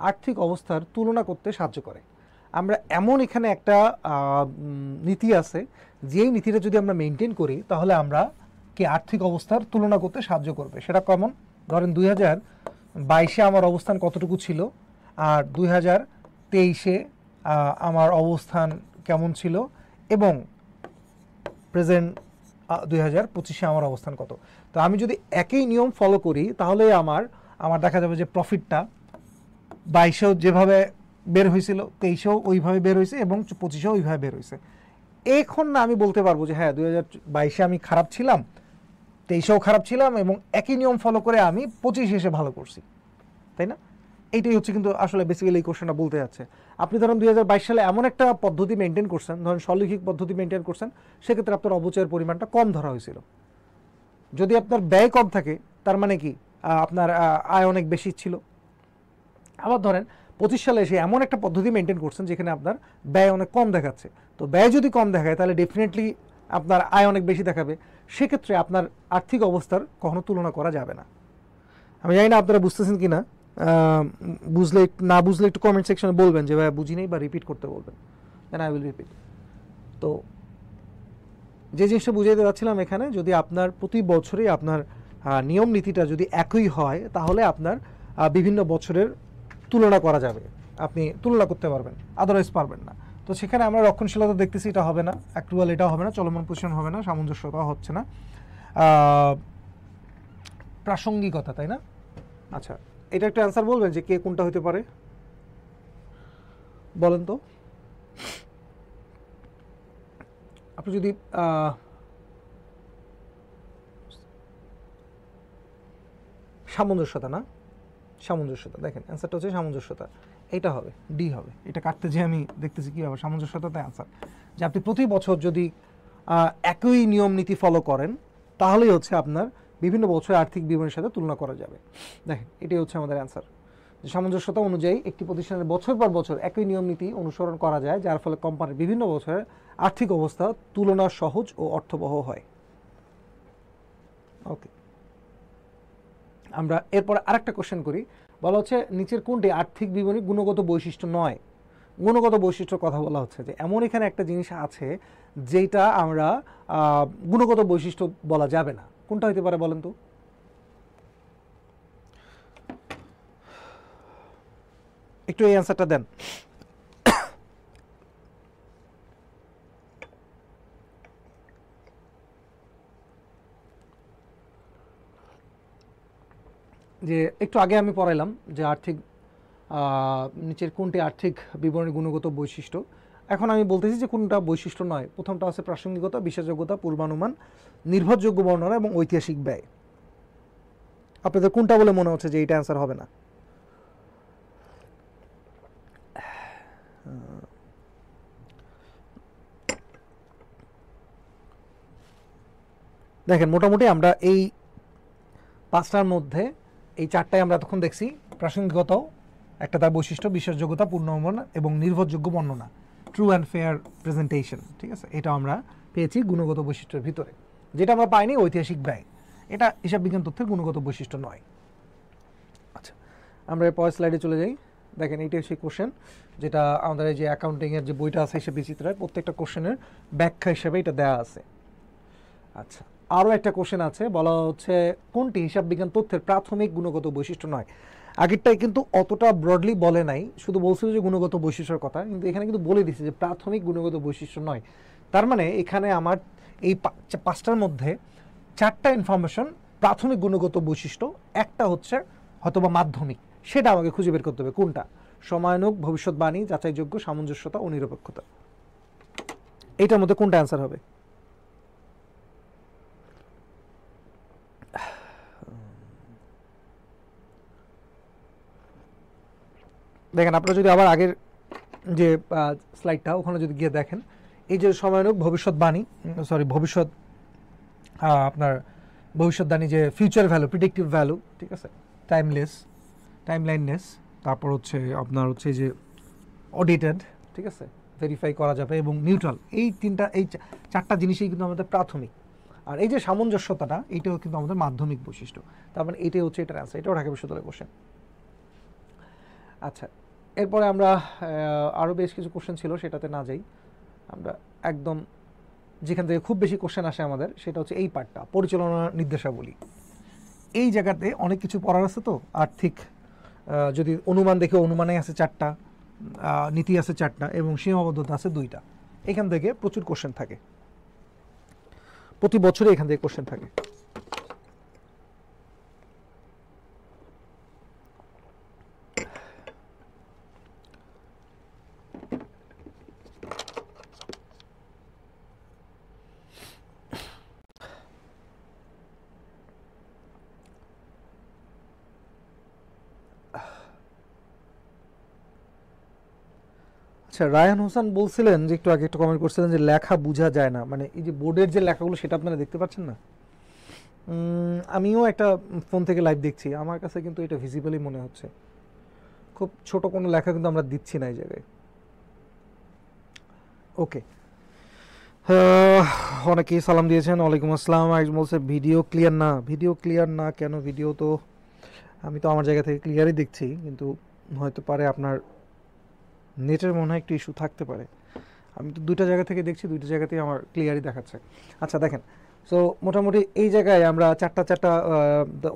আর্থিক অবস্থার তুলনা করতে সাহায্য করে। আমরা এমন এখানে একটা নীতি আছে যেই নীতিটা যদি আমরা মেনটেন করি তাহলে আমরা কি আর্থিক অবস্থার তুলনা করতে সাহায্য করবে। সেটা কেমন? ধরেন 2022-এ আমার অবস্থান কতটুকু ছিল আর 2023-এ আমার অবস্থান কেমন ছিল, এবং প্রেজেন্ট 2025-এ আমার অবস্থান কত। তো আমি যদি একই নিয়ম ফলো করি তাহলে আমার দেখা যাবে যে প্রফিটটা 22-এও যেভাবে বের হয়েছিল 23-এও ওইভাবে বের হয়েছে এবং 25-এও ওইভাবে বের হয়েছে। এখন না আমি বলতে পারবো যে হ্যাঁ 2022-এ আমি খারাপ ছিলাম, 23-এও খারাপ ছিলাম, এবং একই নিয়ম ফলো করে আমি 25-এ এসে ভালো করছি, তাই না? এইটাই হচ্ছে কিন্তু আসলে বেসিক্যালি এই কোশ্চেনটা বলতে যাচ্ছে। আপনি ধরেন 2022 সালে এমন একটা পদ্ধতি মেনটেন করছেন, ধরেন স্বলিখিক পদ্ধতি মেনটেন করছেন, সেক্ষেত্রে আপনার অপচয়ের পরিমাণটা কম ধরা হয়েছিল। যদি আপনার ব্যয় কম থাকে তার মানে কি আপনার আয় অনেক বেশি ছিল। আবার ধরেন 25 সালে এসে এমন একটা পদ্ধতি মেনটেন করছেন যেখানে আপনার ব্যয় অনেক কম দেখাচ্ছে। তো ব্যয় যদি কম দেখায় তাহলে ডেফিনেটলি আপনার আয় অনেক বেশি দেখাবে, সেক্ষেত্রে আপনার আর্থিক অবস্থার কখনো তুলনা করা যাবে না। আমি জানি না আপনারা বুঝতেছেন কি না, বুঝলে একটু কমেন্ট সেকশনে বলবেন যে ভাই বুঝি নেই, বা রিপিট করতে বলবেন, দেন আই উইল রিপিট। তো যে জিনিসটা বুঝাইতে যাচ্ছিলাম এখানে, যদি আপনার প্রতি বছরই আপনার নিয়ম নীতিটা যদি একই হয় তাহলে আপনার বিভিন্ন বছরের তুলনা করা যাবে, আপনি তুলনা করতে পারবেন, আদারওয়াইজ পারবেন না। তো সেখানে আমরা রক্ষণশীলতা দেখতেছি, এটা হবে না, অ্যাক্রুয়াল এটাও হবে না, চলমান পজিশন হবে না, সামঞ্জস্যতা হচ্ছে না, প্রাসঙ্গিকতা, তাই না? আচ্ছা, এটা একটা অ্যান্সার বলবেন যে কে কোনটা হতে পারে, বলেন তো। আপনি যদি সামঞ্জস্যতা, না সামঞ্জস্যতা, দেখেন অ্যান্সারটা হচ্ছে সামঞ্জস্যতা, এইটা হবে, ডি হবে। এটা কাটতে যে আমি দেখতেছি কী হবে, সামঞ্জস্যতাতে অ্যান্সার। যে আপনি প্রতি বছর যদি একই নিয়ম নীতি ফলো করেন তাহলেই হচ্ছে আপনার বিভিন্ন বছরের আর্থিক বিবরণের সাথে তুলনা করা যাবে। দেখেন এটাই হচ্ছে আমাদের অ্যান্সার, যে সামঞ্জস্যতা অনুযায়ী একটি প্রতিষ্ঠানের বছর পর বছর একই নিয়ম নীতি অনুসরণ করা যায়, যার ফলে কোম্পানির বিভিন্ন বছরের আর্থিক অবস্থা তুলনা সহজ ও অর্থবহ হয়। ওকে, আমরা এরপর আরেকটা কোশ্চেন করি। বলা হচ্ছে নিচের কোনটি আর্থিক বিবরণী গুণগত বৈশিষ্ট্য নয়। গুণগত বৈশিষ্ট্যর কথা বলা হচ্ছে যে এমন এখানে একটা জিনিস আছে যেটা আমরা গুণগত বৈশিষ্ট্য বলা যাবে না। কোনটা হতে পারে বলেন তো? একটু এই অ্যান্সারটা দেন। যে একটু আগে আমি পড়াইলাম যে নিচের কোনটি আর্থিক বিবরণী গুণগত বৈশিষ্ট্য। এখন আমি বলতেছি যে কোনটা বৈশিষ্ট্য নয়। প্রথমটা আছে প্রাসঙ্গিকতা, বিশ্বাসযোগ্যতা, পূর্বানুমান, নির্ভরযোগ্য বর্ণনা এবং ঐতিহাসিক ব্যয়। আপনাদের কোনটা বলে মনে হচ্ছে যে এইটা অ্যান্সার হবে না? দেখেন মোটামুটি আমরা এই পাঁচটার মধ্যে এই চারটায় আমরা তখন দেখছি। প্রাসঙ্গিকতাও একটা তার বৈশিষ্ট্য, বিশ্বাসযোগ্যতা, পূর্ণানুমান এবং নির্ভরযোগ্য বর্ণনা, ট্রু অ্যান্ড ফেয়ার প্রেজেন্টেশন, ঠিক আছে। এটা আমরা পেয়েছি গুণগত বৈশিষ্ট্যের ভিতরে। যেটা আমরা পাইনি ঐতিহাসিক ব্যয়, এটা হিসাব বিজ্ঞান তথ্যের গুণগত বৈশিষ্ট্য নয়। আচ্ছা, আমরা পরের স্লাইডে চলে যাই। দেখেন এইটাই সেই কোশ্চেন যেটা আমাদের এই যে অ্যাকাউন্টিংয়ের যে বইটা আছে হিসাব বিচিত্রায় প্রত্যেকটা কোশ্চেনের ব্যাখ্যা হিসেবে এটা দেওয়া আছে। আচ্ছা, আরও একটা কোশ্চেন আছে, বলা হচ্ছে কোনটি হিসাব বিজ্ঞান তথ্যের প্রাথমিক গুণগত বৈশিষ্ট্য নয়। আগেরটাই কিন্তু অতটা ব্রডলি বলে নাই, শুধু বলছিল যে গুণগত বৈশিষ্ট্যের কথা, কিন্তু এখানে কিন্তু বলে দিচ্ছে যে প্রাথমিক গুণগত বৈশিষ্ট্য নয়। তার মানে এখানে আমার এই পাঁচটার মধ্যে চারটা ইনফরমেশন প্রাথমিক গুণগত বৈশিষ্ট্য, একটা হচ্ছে হয়তোবা মাধ্যমিক, সেটা আমাকে খুঁজে বের করতে হবে কোনটা। সময়ানুগ, ভবিষ্যৎবাণী, যাচাইযোগ্য, সামঞ্জস্যতা ও নিরপেক্ষতা, এইটার মধ্যে কোনটা অ্যান্সার হবে? দেখেন আপনারা যদি আবার আগের যে স্লাইডটা ওখানে যদি গিয়ে দেখেন, এই যে সময়ানুক ভবিষ্যৎবাণী, ভবিষ্যৎ আপনার ভবিষ্যৎবাণী যে ফিউচার ভ্যালু, প্রিডিক্টিভ ভ্যালু, ঠিক আছে, টাইমলাইননেস, তারপর হচ্ছে আপনার হচ্ছে যে অডিটেড, ঠিক আছে, ভেরিফাই করা যাবে, এবং নিউট্রাল। এই চারটা জিনিসই কিন্তু আমাদের প্রাথমিক। আর এই যে সামঞ্জস্যতাটা, এইটাও কিন্তু আমাদের মাধ্যমিক বৈশিষ্ট্য। তার মানে এইটাই হচ্ছে এটার অ্যান্সার, এটাও ঢাকা বিশ্ববিদ্যালয়ে কোশ্চেন। আচ্ছা, এরপরে আমরা আরও বেশ কিছু কোশ্চেন ছিল, সেটাতে না যাই, আমরা একদম যেখান থেকে খুব বেশি কোশ্চেন আসে আমাদের, সেটা হচ্ছে এই পার্টটা, পরিচালনা নির্দেশাবলী। এই জায়গাতে অনেক কিছু পড়ার আছে। তো আর্থিক যদি অনুমান দেখে, অনুমানে আছে 4টা, নীতি আছে 4টা, এবং সীমাবদ্ধতা আছে 2টা। এখান থেকে প্রচুর কোশ্চেন থাকে, প্রতি বছরে এখান থেকে কোশ্চেন থাকে। আচ্ছা, রায়হান হোসেন বলছিলেন যে একটু আগে একটা কমেন্ট করছিলেন যে লেখা বোঝা যায় না, মানে এই যে বোর্ডের যে লেখাগুলো সেটা আপনারা দেখতে পাচ্ছেন না। আমিও একটা ফোন থেকে লাইভ দেখছি, আমার কাছে কিন্তু এটা ভিজিবলি মনে হচ্ছে। খুব ছোট কোনো লেখা কিন্তু আমরা দিচ্ছি না এই জায়গায়। ওকে, অনেকেই সালাম দিয়েছেন, ওয়ালাইকুম আসসালাম। একজন বলছে ভিডিও ক্লিয়ার না। ভিডিও ক্লিয়ার না কেন? ভিডিও তো আমি তো আমার জায়গা থেকে ক্লিয়ারই দেখছি, কিন্তু হয়তো পারে আপনার নেটের মনে হয় একটু ইস্যু থাকতে পারে। আমি তো 2টা জায়গা থেকে দেখছি, 2টা জায়গাতেই আমার ক্লিয়ারই দেখাচ্ছে। আচ্ছা দেখেন, সো মোটামুটি এই জায়গায় আমরা চারটা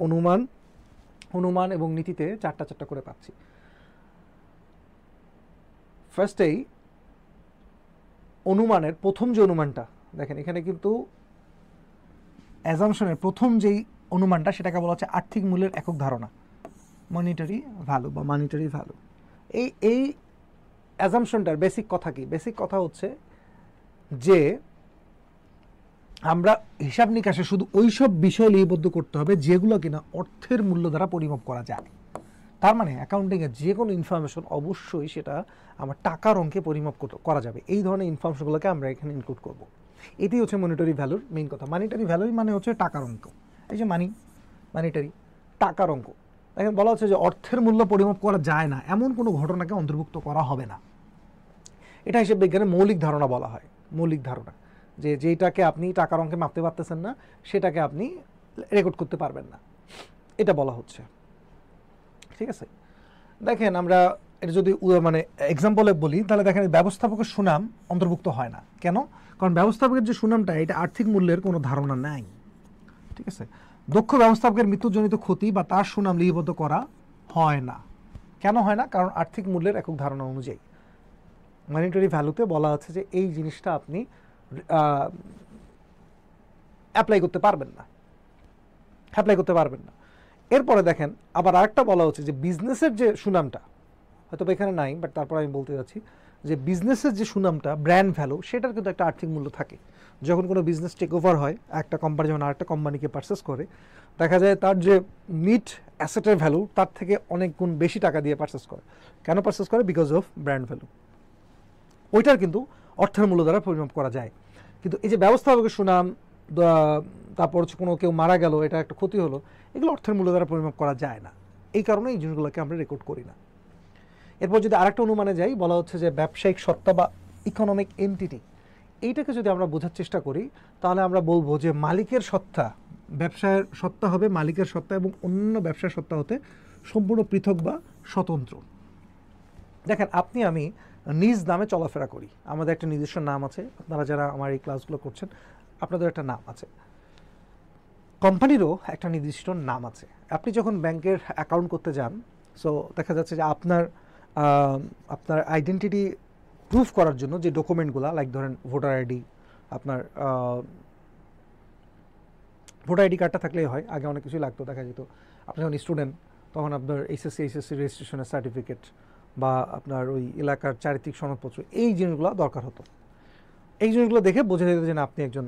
অনুমান এবং নীতিতে 4টা করে পাচ্ছি। ফার্স্টেই অনুমানের প্রথম যে অনুমানটা দেখেন, এখানে কিন্তু অ্যাজাম্পশনের প্রথম যেই অনুমানটা, সেটাকে বলা হচ্ছে আর্থিক মূল্যের একক ধারণা, মনিটারি ভ্যালু বা মানিটারি ভ্যালু। এই অ্যাজাম্পশনটার বেসিক কথা কি? বেসিক কথা হচ্ছে যে আমরা হিসাব নিকাশে শুধু ওই সব বিষয় লিপিবদ্ধ করতে হবে যেগুলো কিনা অর্থের মূল্য দ্বারা পরিমাপ করা যায়। তার মানে অ্যাকাউন্টিংয়ের যে কোনো ইনফরমেশন অবশ্যই সেটা আমার টাকার অঙ্কে পরিমাপ করা যাবে। এই ধরনের ইনফরমেশনগুলোকে আমরা এখানে ইনক্লুড করব। এটি হচ্ছে মনিটারি ভ্যালুর মেইন কথা। মানিটারি ভ্যালুই মানে হচ্ছে টাকার অঙ্ক। এই যে মানিটারি টাকার অঙ্ক। দেখেন বলা হচ্ছে যে অর্থের মূল্য পরিমাপ করা যায় না এমন কোনো ঘটনাকে অন্তর্ভুক্ত করা হবে না। এটা হিসেব বিজ্ঞানের মৌলিক ধারণা বলা হয়। মৌলিক ধারণা যে যেটাকে আপনি টাকার অঙ্কে মাপতে পারতেছেন না, সেটাকে আপনি রেকর্ড করতে পারবেন না, এটা বলা হচ্ছে। ঠিক আছে, দেখেন আমরা এটা যদি মানে এক্সাম্পলে বলি, তাহলে দেখেন ব্যবস্থাপকের সুনাম অন্তর্ভুক্ত হয় না। কেন? কারণ ব্যবস্থাপকের যে সুনামটা, এটা আর্থিক মূল্যের কোনো ধারণা নাই। ঠিক আছে, দক্ষ ব্যবস্থাপকের মৃত্যুজনিত ক্ষতি বা তার সুনাম লিপিবদ্ধ করা হয় না। কেন হয় না? কারণ আর্থিক মূল্যের একক ধারণা অনুযায়ী মনিটারি ভ্যালুতে বলা আছে যে এই জিনিসটা আপনি অ্যাপ্লাই করতে পারবেন না। এরপরে দেখেন আবার আরেকটা বলা হচ্ছে যে বিজনেসের যে সুনামটা, হয়তো এখানে নাই, বাট তারপর আমি বলতে যাচ্ছি যে বিজনেসের যে সুনামটা, ব্র্যান্ড ভ্যালু, সেটার কিন্তু একটা আর্থিক মূল্য থাকে। যখন কোনো বিজনেস টেক ওভার হয়, একটা কোম্পানি যখন আরেকটা কোম্পানিকে পারচেস করে, দেখা যায় তার যে নিট অ্যাসেটের ভ্যালু তার থেকে অনেক গুণ বেশি টাকা দিয়ে পারচেস করে। কেন পারচেস করে? Because of brand value. ওইটার কিন্তু অর্থের মূল্য দ্বারা পরিমাপ করা যায়। কিন্তু এই যে ব্যবস্থাপকের সুনাম, তারপর হচ্ছে কোনো কেউ মারা গেল, এটা একটা ক্ষতি হলো, এগুলো অর্থের মূল্য দ্বারা পরিমাপ করা যায় না। এই কারণে এই জিনিসগুলোকে আমরা রেকর্ড করি না। এরপর যদি আরেকটা অনুমানে যাই, বলা হচ্ছে যে ব্যবসায়িক সত্তা বা ইকোনমিক এন্টিটি, এইটাকে যদি আমরা বোঝার চেষ্টা করি, তাহলে আমরা বলবো যে মালিকের সত্তা, ব্যবসায়ের সত্তা হবে মালিকের সত্তা এবং অন্য ব্যবসার সত্তা হতে সম্পূর্ণ পৃথক বা স্বতন্ত্র। দেখেন আপনি আমি নিজ নামে চলাফেরা করি, আমাদের একটা নিজস্ব নাম আছে। আপনারা যারা আমার এই ক্লাসগুলো করছেন, আপনাদের একটা নাম আছে, কোম্পানিরও একটা নির্দিষ্ট নাম আছে। আপনি যখন ব্যাংকের অ্যাকাউন্ট করতে যান, সো দেখা যাচ্ছে যে আপনার আইডেন্টিটি প্রুফ করার জন্য যে ডকুমেন্টগুলো, লাইক ধরেন ভোটার আইডি, আপনার ভোটার আইডি কার্ডটা থাকলেই হয়, আগে অনেক কিছুই লাগতো। দেখা যেত আপনি যখন স্টুডেন্ট, তখন আপনার এইচএসসি রেজিস্ট্রেশনের সার্টিফিকেট বা আপনার ওই এলাকার চারিত্রিক সনদপত্র, এই জিনিসগুলো দরকার হতো। এই জিনিসগুলো দেখে বোঝা যেত যে না, আপনি একজন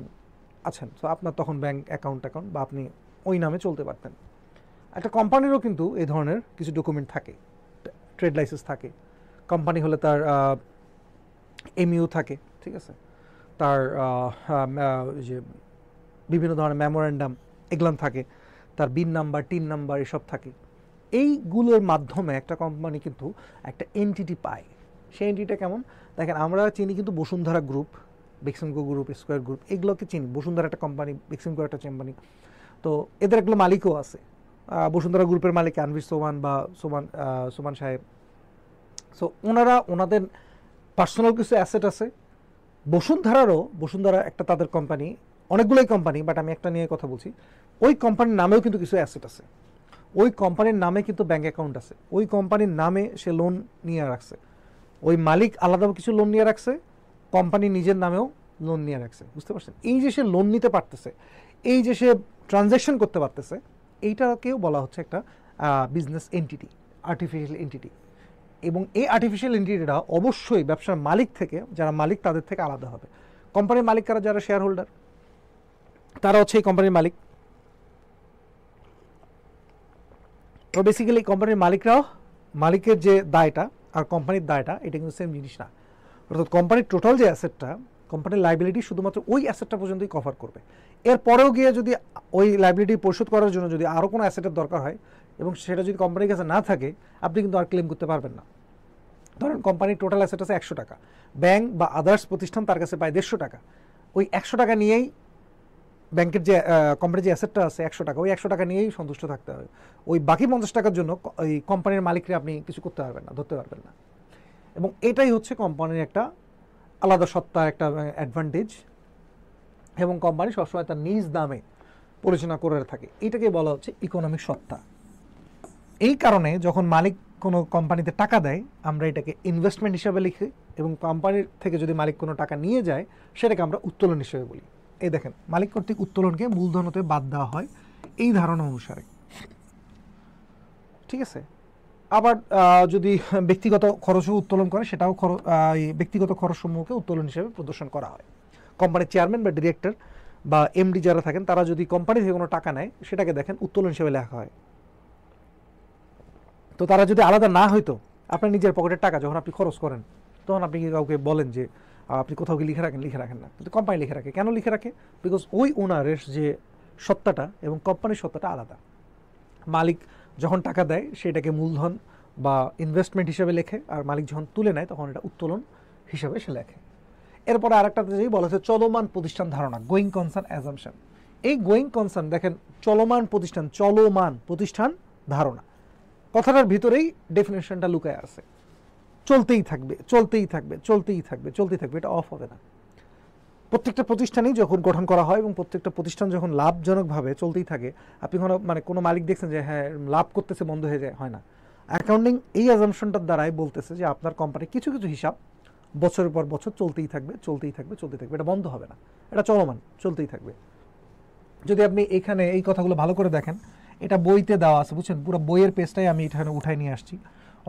আছেন। তো আপনার তখন ব্যাংক অ্যাকাউন্ট বা আপনি ওই নামে চলতে পারতেন। একটা কোম্পানিরও কিন্তু এই ধরনের কিছু ডকুমেন্ট থাকে, ট্রেড লাইসেন্স থাকে, কোম্পানি হলে তার এমইউ থাকে, ঠিক আছে, তার যে বিভিন্ন ধরনের মেমোরেন্ডাম এগুলো থাকে, তার বিন নাম্বার, টিন নাম্বার এসব থাকে। এইগুলোর মাধ্যমে একটা কোম্পানি কিন্তু একটা এনটিটি পায়। সেই এনটিটিটা কেমন দেখেন, আমরা চিনি কিন্তু Bashundhara group, Beximco group, square group, এগুলোকে চিনি। বসুন্ধরা একটা কোম্পানি, বেক্সিমকো একটা কোম্পানি, তো এদের এগুলো মালিকও আছে। বসুন্ধরা গ্রুপের মালিক আনভির সোমান বা সোমান সাহেব। সো ওনাদের পার্সোনাল কিছু অ্যাসেট আছে। বসুন্ধরা একটা তাদের কোম্পানি, অনেকগুলোই কোম্পানি, বাট আমি একটা নিয়ে কথা বলছি। ওই কোম্পানির নামেও কিন্তু কিছু অ্যাসেট আছে, ওই কোম্পানির নামে কিন্তু ব্যাঙ্ক অ্যাকাউন্ট আছে, ওই কোম্পানির নামে সে লোন নিয়ে রাখছে, ওই মালিক আলাদা কিছু লোন নিয়ে রাখছে, কোম্পানি নিজের নামেও লোন নিয়ে রাখছে। বুঝতে পারছেন? এই যে সে লোন নিতে পারতেছে, এই যে সে ট্রানজ্যাকশন করতে পারতেছে, এইটাকেও বলা হচ্ছে একটা বিজনেস এন্টিটি, আর্টিফিশিয়াল এন্টিটি। এবং এই আর্টিফিশিয়াল এন্টিটিটা অবশ্যই ব্যবসার মালিক থেকে, যারা মালিক তাদের থেকে আলাদা হবে। কোম্পানির মালিক কারা? যারা শেয়ার হোল্ডার, তারা হচ্ছে এই কোম্পানির মালিক। তো বেসিক্যালি কোম্পানির মালিকরাও, মালিকের যে দায়টা আর কোম্পানির দায়টা এটা কিন্তু সেম জিনিস না। অর্থাৎ কোম্পানির টোটাল যে অ্যাসেটটা, কোম্পানির লাইবিলিটি শুধুমাত্র ওই অ্যাসেটটা পর্যন্তই কভার করবে। এরপরেও গিয়ে যদি ওই লাইবিলিটি পরিশোধ করার জন্য যদি আরও কোনো অ্যাসেটের দরকার হয় এবং সেটা যদি কোম্পানির কাছে না থাকে, আপনি কিন্তু আর ক্লেম করতে পারবেন না। ধরেন কোম্পানির টোটাল অ্যাসেট আছে 100 টাকা, ব্যাংক বা আদার্স প্রতিষ্ঠান তার কাছে পায় 150 টাকা, ওই 100 টাকা নিয়েই ব্যাংকের যে কোম্পানির যে অ্যাসেটটা আছে 100 টাকা, ওই 100 টাকা নিয়েই সন্তুষ্ট থাকতে হবে। ওই বাকি 50 টাকার জন্য ওই কোম্পানির মালিককে আপনি কিছু করতে পারবেন না, ধরতে পারবেন না। এবং এটাই হচ্ছে কোম্পানির একটা আলাদা সত্তা, একটা অ্যাডভান্টেজ। এবং কোম্পানি সবসময় তার নিজ দামে পরিচালনা করে থাকে, এটাকে বলা হচ্ছে ইকোনমিক সত্তা। এই কারণে যখন মালিক কোনো কোম্পানিতে টাকা দেয়, আমরা এটাকে ইনভেস্টমেন্ট হিসাবে লিখি, এবং কোম্পানির থেকে যদি মালিক কোনো টাকা নিয়ে যায় সেটাকে আমরা উত্তোলন হিসেবে বলি। এই দেখেন, মালিক কর্তৃক উত্তোলনকে মূলধন হতে বাদ দেওয়া হয় এই ধারণা অনুসারে, ঠিক আছে। আবার যদি ব্যক্তিগত খরচও উত্তোলন করে, সেটাও ব্যক্তিগত খরচসমূহকে উত্তোলন হিসেবে প্রদর্শন করা হয়। কোম্পানির চেয়ারম্যান বা ডিরেক্টর বা এমডি যারা থাকেন, তারা যদি কোম্পানি থেকে কোনো টাকা নেয়, সেটাকে দেখেন উত্তোলন হিসেবে লেখা হয়। তো তারা যদি আলাদা না হইতো, আপনার নিজের পকেটের টাকা যখন আপনি খরচ করেন, তখন আপনি কি কাউকে বলেন যে আপনি কোথাও কি লিখে রাখেন না, কিন্তু কোম্পানি লিখে রাখে। কেন লিখে রাখে? বিকজ ওই ওনারের যে সত্তাটা এবং কোম্পানির সত্তাটা আলাদা। মালিক যখন টাকা দেয় সেটাকে মূলধন বা ইনভেস্টমেন্ট হিসেবে লেখে, আর মালিক যখন তুলে নেয় তখন এটা উত্তোলন হিসেবে সে লেখে। এরপরে আরেকটাতে যেই বলা হচ্ছে চলমান প্রতিষ্ঠান ধারণা, গোয়িং কনসার্ন অ্যাজাম্পশন। এই গোয়িং কনসার্ন দেখেন, চলমান প্রতিষ্ঠান ধারণা, কথাটার ভিতরেই ডেফিনেশনটা লুকায় আছে। চলতেই থাকবে, এটা অফ হবে না। প্রত্যেকটা প্রতিষ্ঠানই যখন গঠন করা হয় এবং প্রত্যেকটা প্রতিষ্ঠান যখন লাভজনকভাবে চলতেই থাকে, আপনি কোনো মালিক দেখছেন যে হ্যাঁ লাভ করতেছে বন্ধ হয়ে যায়, হয় না। অ্যাকাউন্টিং এই অ্যাজাম্পশনটার দ্বারাই বলতেছে যে আপনার কোম্পানির কিছু কিছু হিসাব বছরের পর বছর চলতেই থাকবে, এটা বন্ধ হবে না, এটা চলমান, চলতেই থাকবে। যদি আপনি এখানে এই কথাগুলো ভালো করে দেখেন, এটা বইতে দেওয়া আছে, বুঝছেন, পুরো বইয়ের পেজটাই আমি এখানে উঠাই নিয়ে আসছি,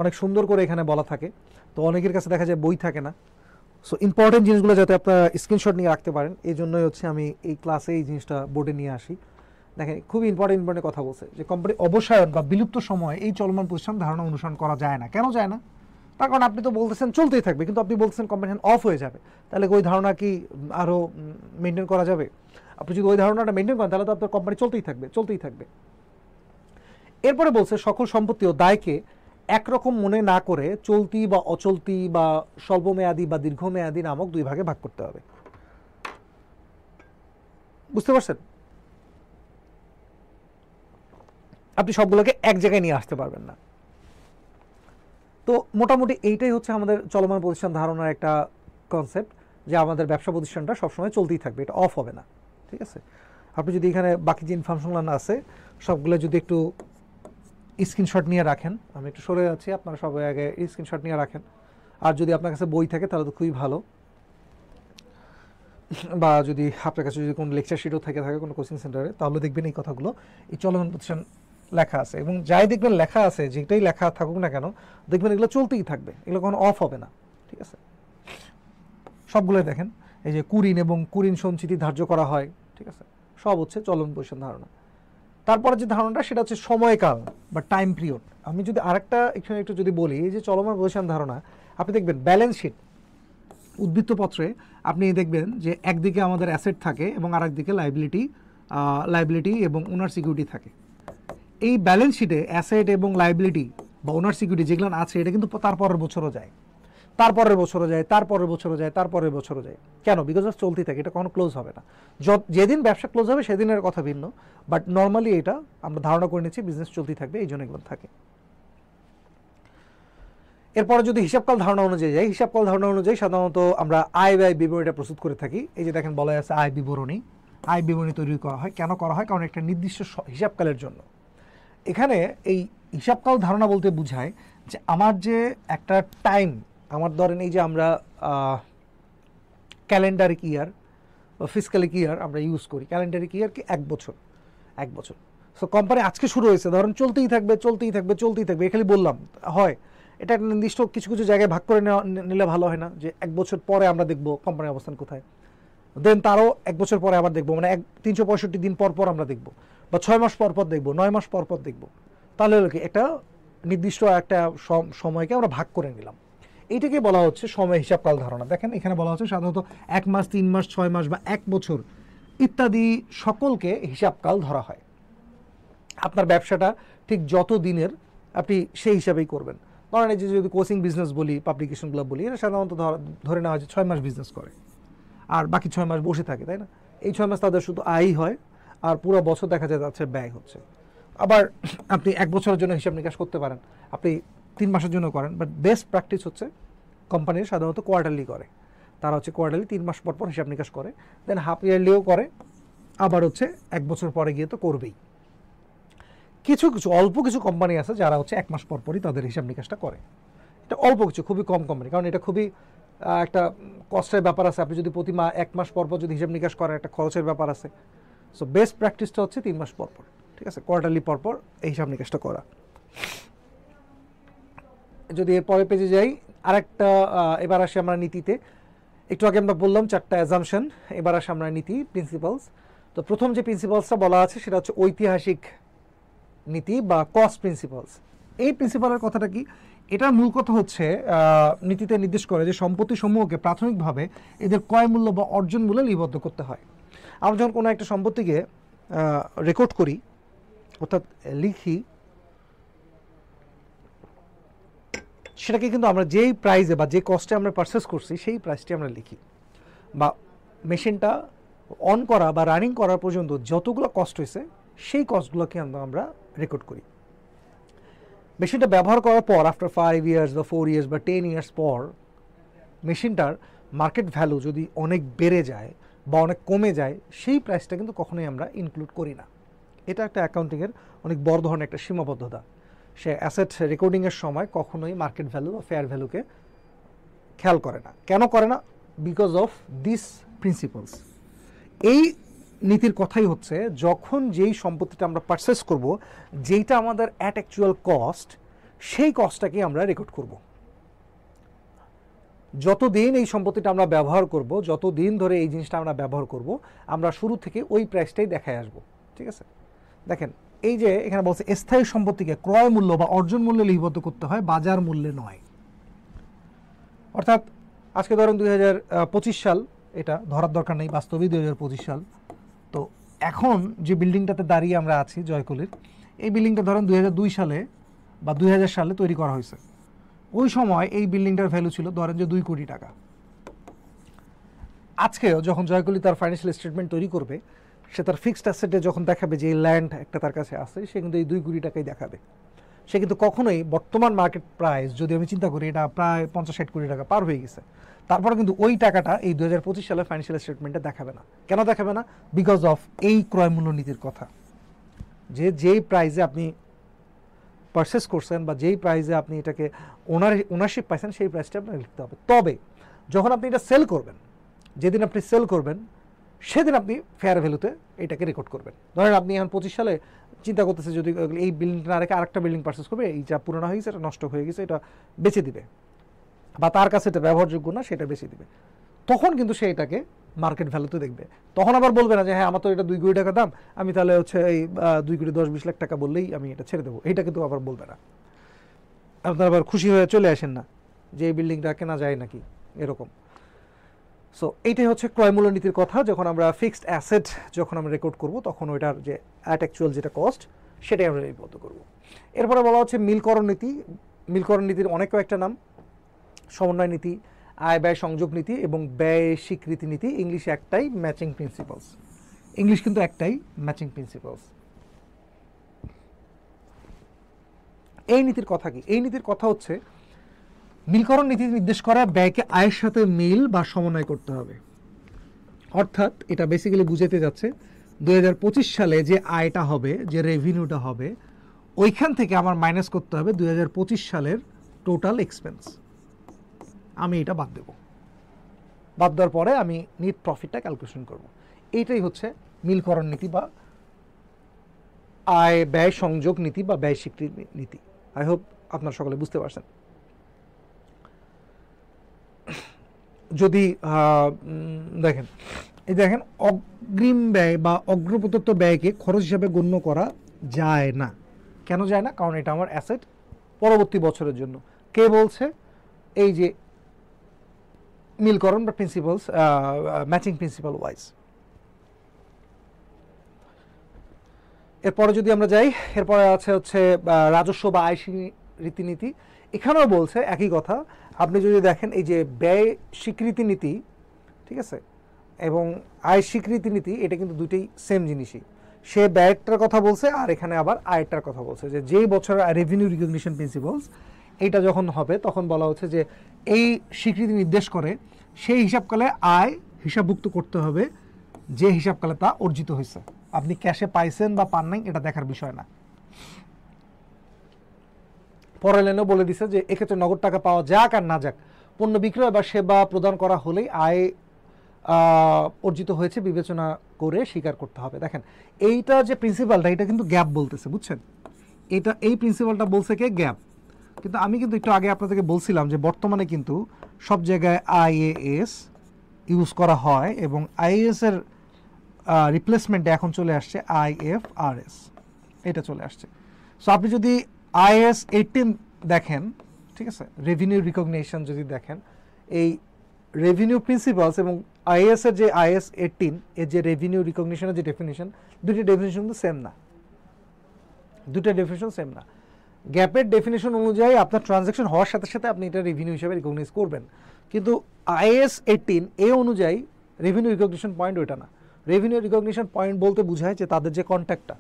অনেক সুন্দর করে এখানে বলা থাকে। তো অনেকের কাছে দেখা যায় বই থাকে না, সো ইম্পর্টেন্ট জিনিসগুলো যাতে আপনারা স্ক্রিনশট নিয়ে রাখতে পারেন, এই জন্যই হচ্ছে আমি এই ক্লাসে এই জিনিসটা বোর্ডে নিয়ে আসি। দেখেন, খুবই ইম্পর্টেন্ট কথা বলছে যে কোম্পানি অবসায়ন বা বিলুপ্ত সময় এই চলমান প্রতিষ্ঠান ধারণা অনুসরণ করা যায় না। কেন যায় না? তার কারণ আপনি তো বলতেছেন চলতেই থাকবে, কিন্তু আপনি বলতেছেন কোম্পানি অফ হয়ে যাবে, তাহলে ওই ধারণা কি আরও মেনটেন করা যাবে? আপনি যদি ওই ধারণাটা মেনটেন করেন, তাহলে তো আপনার কোম্পানি চলতেই থাকবে। এরপরে বলছে সকল সম্পত্তি ও দায়কে একরকম মনে না করে চলতি বা অচলতি বা স্বল্পমেয়াদী বা দীর্ঘমেয়াদী নামক দুই ভাগে ভাগ করতে হবে। বুঝতে পারছেন? আপনি সবগুলোকে এক জায়গায় নিয়ে আসতে পারবেন না। তো মোটামুটি এইটাই হচ্ছে আমাদের চলমান প্রতিষ্ঠান ধারণার একটা কনসেপ্ট, যে আমাদের ব্যবসা প্রতিষ্ঠানটা সবসময় চলতেই থাকবে, এটা অফ হবে না, ঠিক আছে। আপনি যদি এখানে বাকি যে ইনফরমেশনগুলো আছে সবগুলো যদি একটু স্ক্রিনশট নিয়ে রাখেন, আমি একটু সরে যাচ্ছি, আপনারা সবাই আগে স্ক্রিনশট নিয়ে রাখেন। আর যদি আপনার কাছে বই থাকে তাহলে তো খুবই ভালো, বা যদি আপনার কাছে যদি কোনো লেকচার শিটও থাকে কোনো কোচিং সেন্টারে, তাহলে দেখবেন এই কথাগুলো এই চলমান প্রতিষ্ঠান লেখা আছে। এবং যাই দেখবেন লেখা আছে, যেটাই লেখা থাকুক না কেন, দেখবেন এগুলো চলতেই থাকবে, এগুলো কোনো অফ হবে না, ঠিক আছে। সবগুলোই দেখেন, এই যে কুরিন এবং কুরিন সঞ্চিতি ধার্য করা হয়, ঠিক আছে, সব হচ্ছে চলমান প্রতিষ্ঠান ধারণা। তারপরে যে ধারণাটা সেটা হচ্ছে সময়কাল বা টাইম পিরিয়ড। আমি যদি আরেকটা এখানে একটু যদি বলি, এই যে চলমান প্রতিষ্ঠান ধারণা, আপনি দেখবেন ব্যালেন্স শিট উদ্বৃত্তপত্রে আপনি দেখবেন যে একদিকে আমাদের অ্যাসেট থাকে এবং আরেকদিকে লাইবিলিটি এবং ওনার সিকিউরিটি থাকে। এই ব্যালেন্স শিটে অ্যাসেট এবং লাইবিলিটি বা ওনার সিকিউরিটি যেগুলো আছে এটা কিন্তু তারপরের বছরও যায়, তারপরের বছরও যায়, তারপরের বছরও যায়, তারপরের বছরও যায়। কেন? বিকজ অফ চলতেই থাকে, এটা কখনো ক্লোজ হবে না। যেদিন ব্যবসা ক্লোজ হবে সেদিনের কথা ভিন্ন, বাট নর্মালি এটা আমরা ধারণা করে নিচ্ছি বিজনেস চলতেই থাকবে, এই জন্য এগুলো থাকে। এরপরে যদি হিসাবকাল ধারণা অনুযায়ী যাই, হিসাবকাল ধারণা অনুযায়ী সাধারণত আমরা আয় ব্যয় বিবরণীটা প্রস্তুত করে থাকি। এই যে দেখেন বলা আছে আয় বিবরণী। আয় বিবরণী তৈরি করা হয় কেন করা হয়? কারণ একটা নির্দিষ্ট হিসাবকালের জন্য। এখানে এই হিসাবকাল ধারণা বলতে বোঝায় যে আমার যে একটা টাইম, আমার ধরেন এই যে আমরা ক্যালেন্ডারিক ইয়ার বা ফিসক্যালিক ইয়ার আমরা ইউজ করি। ক্যালেন্ডারিক ইয়ার কি 1 বছর, 1 বছর। সো কোম্পানি আজকে শুরু হয়েছে, ধরেন চলতেই থাকবে চলতেই থাকবে চলতেই থাকবে, খালি বললাম হয়। এটা একটা নির্দিষ্ট কিছু কিছু জায়গায় ভাগ করে নিলে ভালো হয় না? যে 1 বছর পরে আমরা দেখবো কোম্পানির অবস্থান কোথায়, দেন তারও 1 বছর পরে আবার দেখবো, মানে 365 দিন পর পর আমরা দেখবো, বা 6 মাস পর পর দেখবো, 9 মাস পর পর দেখবো। তাহলে হলো কি, একটা নির্দিষ্ট একটা সময়কে আমরা ভাগ করে নিলাম। এইটাকে বলা হচ্ছে সময় হিসাবকাল ধারণা। দেখেন এখানে বলা হচ্ছে সাধারণত 1 মাস, 3 মাস, 6 মাস বা 1 বছর ইত্যাদি সকলকে হিসাবকাল ধরা হয়। আপনার ব্যবসাটা ঠিক যত দিনের আপনি সেই হিসাবেই করবেন। ধরেন এই যে যদি কোচিং বিজনেস বলি, পাবলিকেশনগুলো বলি, এটা সাধারণত ধরে নেওয়া হয় যে 6 মাস বিজনেস করে, আর বাকি 6 মাস বসে থাকে, তাই না? এই 6 মাস তাদের শুধু আয়ই হয়, আর পুরো বছর দেখা যায় যাচ্ছে ব্যয় হচ্ছে। আবার আপনি 1 বছরের জন্য হিসাব নিকাশ করতে পারেন, আপনি 3 মাসের জন্য করেন, বাট বেস্ট প্র্যাকটিস হচ্ছে কোম্পানির সাধারণত কোয়ার্টারলি করে। তারা হচ্ছে কোয়ার্টারলি 3 মাস পর পর হিসাব নিকাশ করে, দেন হাফ ইয়ারলিও করে, আবার হচ্ছে 1 বছর পরে গিয়ে তো করবেই। কিছু কিছু অল্প কিছু কোম্পানি আছে যারা হচ্ছে 1 মাস পর পরই তাদের হিসাব নিকাশটা করে। এটা অল্প কিছু, খুবই কম কোম্পানি, কারণ এটা খুবই একটা কষ্টের ব্যাপার আছে। আপনি যদি প্রতি 1 মাস পর পর যদি হিসাব নিকাশ করেন, একটা খরচের ব্যাপার আছে। সো বেস্ট প্র্যাকটিসটা হচ্ছে 3 মাস পর পর, ঠিক আছে, কোয়ার্টারলি পর পর এই হিসাব নিকাশটা করা। যদি এর পরের পেজে যাই, আরেকটা এবার আসি আমরা নীতিতে। একটু আগে আমরা বললাম 4টা অ্যাজাম্পশন, এবার আসি আমরা নীতি, প্রিন্সিপালস। তো প্রথম যে প্রিন্সিপালসটা বলা আছে সেটা হচ্ছে ঐতিহাসিক নীতি বা কস্ট প্রিন্সিপালস। এই প্রিন্সিপালের কথাটা কি? এটার মূল কথা হচ্ছে নীতিতে নির্দেশ করে যে সম্পত্তি সমূহকে প্রাথমিকভাবে এদের ক্রয় মূল্য বা অর্জন মূল্যে লিপিবদ্ধ করতে হয়। আমরা যখন কোনো একটা সম্পত্তিকে রেকর্ড করি, অর্থাৎ লিখি, সেটাকে কিন্তু আমরা যেই প্রাইসে বা যে কস্টে আমরা পারচেস করছি সেই প্রাইসটি আমরা লিখি, বা মেশিনটা অন করা বা রানিং করার পর্যন্ত যতগুলো কস্ট হয়েছে সেই কস্টগুলোকে আমরা রেকর্ড করি। মেশিনটা ব্যবহার করার পর আফটার 5 ইয়ার্স বা 4 ইয়ার্স বা 10 ইয়ার্স পর মেশিনটার মার্কেট ভ্যালু যদি অনেক বেড়ে যায় বা অনেক কমে যায়, সেই প্রাইসটা কিন্তু কখনোই আমরা ইনক্লুড করি না। এটা একটা অ্যাকাউন্টিংয়ের অনেক বড় ধরনের একটা সীমাবদ্ধতা। সে অ্যাসেট রেকর্ডিংয়ের সময় কখনোই মার্কেট ভ্যালু বা ফেয়ার ভ্যালুকে খেয়াল করে না। কেন করে না? Because of this principles. এই নীতির কথাই হচ্ছে যখন যেই সম্পত্তিটা আমরা পারচেস করব, যেইটা আমাদের অ্যাট অ্যাকচুয়াল কস্ট, সেই কস্টটাকে আমরা রেকর্ড করব। যতদিন এই সম্পত্তিটা আমরা ব্যবহার করব, যতদিন ধরে এই জিনিসটা আমরা ব্যবহার করব, আমরা শুরু থেকে ওই প্রাইসটাই দেখায় আসবো, ঠিক আছে? দেখেন এই যে এখানে বলছে স্থায়ী সম্পত্তিকে ক্রয় মূল্য বা অর্জন মূল্যে লিপিবদ্ধ করতে হয়, বাজার মূল্যে নয়। অর্থাৎ আজকে ধরেন 2025 সাল, এটা ধরার দরকার নেই, বাস্তবিক 2025 সাল। তো এখন যে বিল্ডিংটাতে দাঁড়িয়ে আমরা আছি জয়কলির, এই বিল্ডিংটা ধরেন 2002 সালে বা 2000 সালে তৈরি করা হয়েছে। ওই সময় এই বিল্ডিংটার ভ্যালু ছিল ধরেন যে 2 কোটি টাকা। আজকেও যখন জয়কলি তার ফাইন্যান্সিয়াল স্টেটমেন্ট তৈরি করবে, সে তার ফিক্সড অ্যাসেটে যখন দেখাবে যে এই ল্যান্ড একটা তার কাছে আছে, সে কিন্তু এই 2 কোটি টাকাই দেখাবে। সে কিন্তু কখনোই বর্তমান মার্কেট প্রাইস যদি আমি চিন্তা করি, এটা প্রায় 50-60 কোটি টাকা পার হয়ে গেছে, তারপরে কিন্তু ওই টাকাটা এই 2025 সালের ফাইন্যান্সিয়াল স্টেটমেন্টে দেখাবে না। কেন দেখাবে না? বিকজ অফ এই ক্রয় মূল্য নীতির কথা, যে যেই প্রাইসে আপনি পারচেস করছেন বা যেই প্রাইসে আপনি এটাকে ওনারশিপ পাইছেন, সেই প্রাইসটা আপনাকে লিখতে হবে। তবে যখন আপনি এটা সেল করবেন, যেদিন আপনি সেল করবেন সেদিন আপনি ফেয়ার ভ্যালুতে এটাকে রেকর্ড করবেন। ধরেন আপনি এখন 25 সালে চিন্তা করতেছে যদি এই বিল্ডিংটা না রেখে আরেকটা বিল্ডিং পারচেস করবে, এই যা পুরোনো হয়ে গেছে, এটা নষ্ট হয়ে গেছে, এটা বেচে দিবে, বা তার কাছে এটা ব্যবহারযোগ্য না, সেটা বেচে দিবে, তখন কিন্তু সে এটাকে মার্কেট ভ্যালুতে দেখবে। তখন আবার বলবে না যে হ্যাঁ আমার তো এটা 2 কোটি টাকা দাম, আমি তাহলে হচ্ছে এই 2 কোটি 10-20 লাখ টাকা বললেই আমি এটা ছেড়ে দেবো, এটা কিন্তু আবার বলবে না। আপনার আবার খুশি হয়ে চলে আসেন না যে এই বিল্ডিংটা কেনা যায় নাকি, এরকম। সো এইটাই হচ্ছে ক্রয় মূল্য নীতির কথা। যখন আমরা ফিক্সড অ্যাসেট যখন আমরা রেকর্ড করব তখন ওইটার যে অ্যাট অ্যাকচুয়াল যেটা কস্ট সেটাই আমরা লিপিবদ্ধ করব। এরপরে বলা হচ্ছে মিলকরণ নীতি। মিলকরণ নীতির অনেক কয়েকটা নাম, সমন্বয় নীতি, আয় ব্যয় সংযোগ নীতি এবং ব্যয় স্বীকৃতি নীতি। ইংলিশে একটাই, ম্যাচিং প্রিন্সিপালস। ইংলিশ কিন্তু একটাই, ম্যাচিং প্রিন্সিপালস। এই নীতির কথা কি? এই নীতির কথা হচ্ছে মিলকরণ নীতি নির্দেশ করা ব্যয়কে আয়ের সাথে মিল বা সমন্বয় করতে হবে। অর্থাৎ এটা বেসিক্যালি বুঝাতে যাচ্ছে 2025 সালে যে আয়টা হবে, যে রেভিনিউটা হবে, ওইখান থেকে আমার মাইনাস করতে হবে 2025 সালের টোটাল এক্সপেন্স। আমি এটা বাদ দেব, বাদ দেওয়ার পরে আমি নেট প্রফিটটা ক্যালকুলেশন করব। এইটাই হচ্ছে মিলকরণ নীতি বা আয় ব্যয় সংযোগ নীতি বা ব্যয় স্বীকৃতি নীতি। আই হোপ আপনারা সকলে বুঝতে পারছেন। যদি দেখেন, এই দেখেন অগ্রিম ব্যয় বা অগ্রপ্রদত্ত ব্যয়কে খরচ হিসাবে গণ্য করা যায় না। কেন যায় না? কারণ এটা আমার অ্যাসেট পরবর্তী বছরের জন্য। কে বলছে? এই যে মিলকরণ বা প্রিন্সিপালস, ম্যাচিং প্রিন্সিপাল ওয়াইজ। এরপরে যদি আমরা যাই, এরপরে আছে হচ্ছে রাজস্ব বা আয় রীতিনীতি। এখানেও বলছে একই কথা। আপনি যদি দেখেন এই যে ব্যয় স্বীকৃতি নীতি, ঠিক আছে, এবং আয় স্বীকৃতি নীতি, এটা কিন্তু দুইটাই সেম জিনিসই। সে ব্যয়টার কথা বলছে আর এখানে আবার আয়টার কথা বলছে, যে যেই বছরের রেভিনিউ রিকগনিশন প্রিন্সিপালস এইটা যখন হবে তখন বলা হচ্ছে যে এই স্বীকৃতি নির্দেশ করে সেই হিসাবকালে আয় হিসাবভুক্ত করতে হবে যে হিসাবকালে তা অর্জিত হয়েছে। আপনি ক্যাশে পাইছেন বা পান নাই এটা দেখার বিষয় না। পরের লাইনেও বলে দিছে যে এক্ষেত্রে নগদ টাকা পাওয়া যাক আর না যাক, পণ্য বিক্রয় বা সেবা প্রদান করা হলেই আয় অর্জিত হয়েছে বিবেচনা করে স্বীকার করতে হবে। দেখেন এইটা যে প্রিন্সিপালটা, এটা কিন্তু গ্যাপ বলতেছে, বুঝছেন? এটা এই প্রিন্সিপালটা বলছে কে? গ্যাপ। কিন্তু আমি কিন্তু একটু আগে আপনাদেরকে বলছিলাম যে বর্তমানে কিন্তু সব জায়গায় আইএএস ইউজ করা হয় এবং আইএএস এর রিপ্লেসমেন্টে এখন চলে আসছে আইএফআরএস, এটা চলে আসছে। সো আপনি যদি আইএস 18 দেখেন, ঠিক আছে, রেভিনিউ রিকগনিশন যদি দেখেন, এই রেভিনিউ প্রিন্সিপালস এবং আইএস এর যে আইএস 18 এর যে রেভিনিউ রিকগনিশনের যে ডেফিনিশন, দুটি ডেফিনিশন কিন্তু সেম না, দুটো ডেফিনিশন সেম না। গ্যাপের ডেফিনিশন অনুযায়ী আপনার ট্রানজ্যাকশন হওয়ার সাথে সাথে আপনি এটা রেভিনিউ হিসেবে রিকগনাইজ করবেন, কিন্তু আইএস 18 এ অনুযায়ী রেভিনিউ রিকগনিশন পয়েন্ট ওইটা না। রেভিনিউ রিকগনিশন পয়েন্ট বলতে বোঝায় যে তাদের যে কন্ট্যাক্টটা,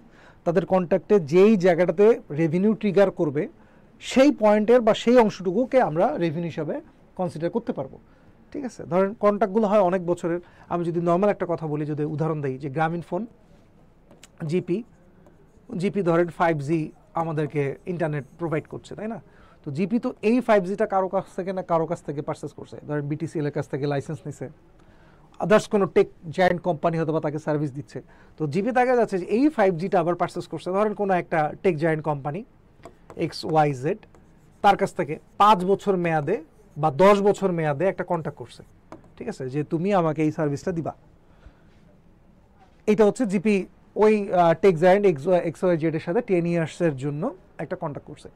তাদের কন্ট্যাক্টে যেই জায়গাটাতে রেভিনিউ ট্রিগার করবে সেই পয়েন্টের বা সেই অংশটুকুকে আমরা রেভিনিউ হিসাবে কনসিডার করতে পারবো। ঠিক আছে, ধরেন কন্ট্যাক্টগুলো হয় অনেক বছরের। আমি যদি নর্মাল একটা কথা বলি, যদি উদাহরণ দিই, যে গ্রামীণ ফোন জিপি ধরেন 5G আমাদেরকে ইন্টারনেট প্রোভাইড করছে, তাই না? তো জিপি তো এই 5Gটা কারো কাছ থেকে না কারো কাছ থেকে পারচেস করছে, ধরেন বিটিসিএল এর কাছ থেকে লাইসেন্স নিছে, আদার্স কোনো টেক জায়ান্ট কোম্পানি হয়তো বা তাকে সার্ভিস দিচ্ছে। তো জিপি দেখা যাচ্ছে যে এই 5Gটা আবার পারচেস করছে ধরেন কোনো একটা টেক জায়ান্ট কোম্পানি XYZ, তার কাছ থেকে 5 বছর মেয়াদে বা 10 বছর মেয়াদে একটা কন্ট্যাক্ট করছে, ঠিক আছে, যে তুমি আমাকে এই সার্ভিসটা দিবা। এটা হচ্ছে জিপি ওই টেক জায়ান্ট XYZ এর সাথে 10 ইয়ার্সের জন্য একটা কন্ট্যাক্ট করছে।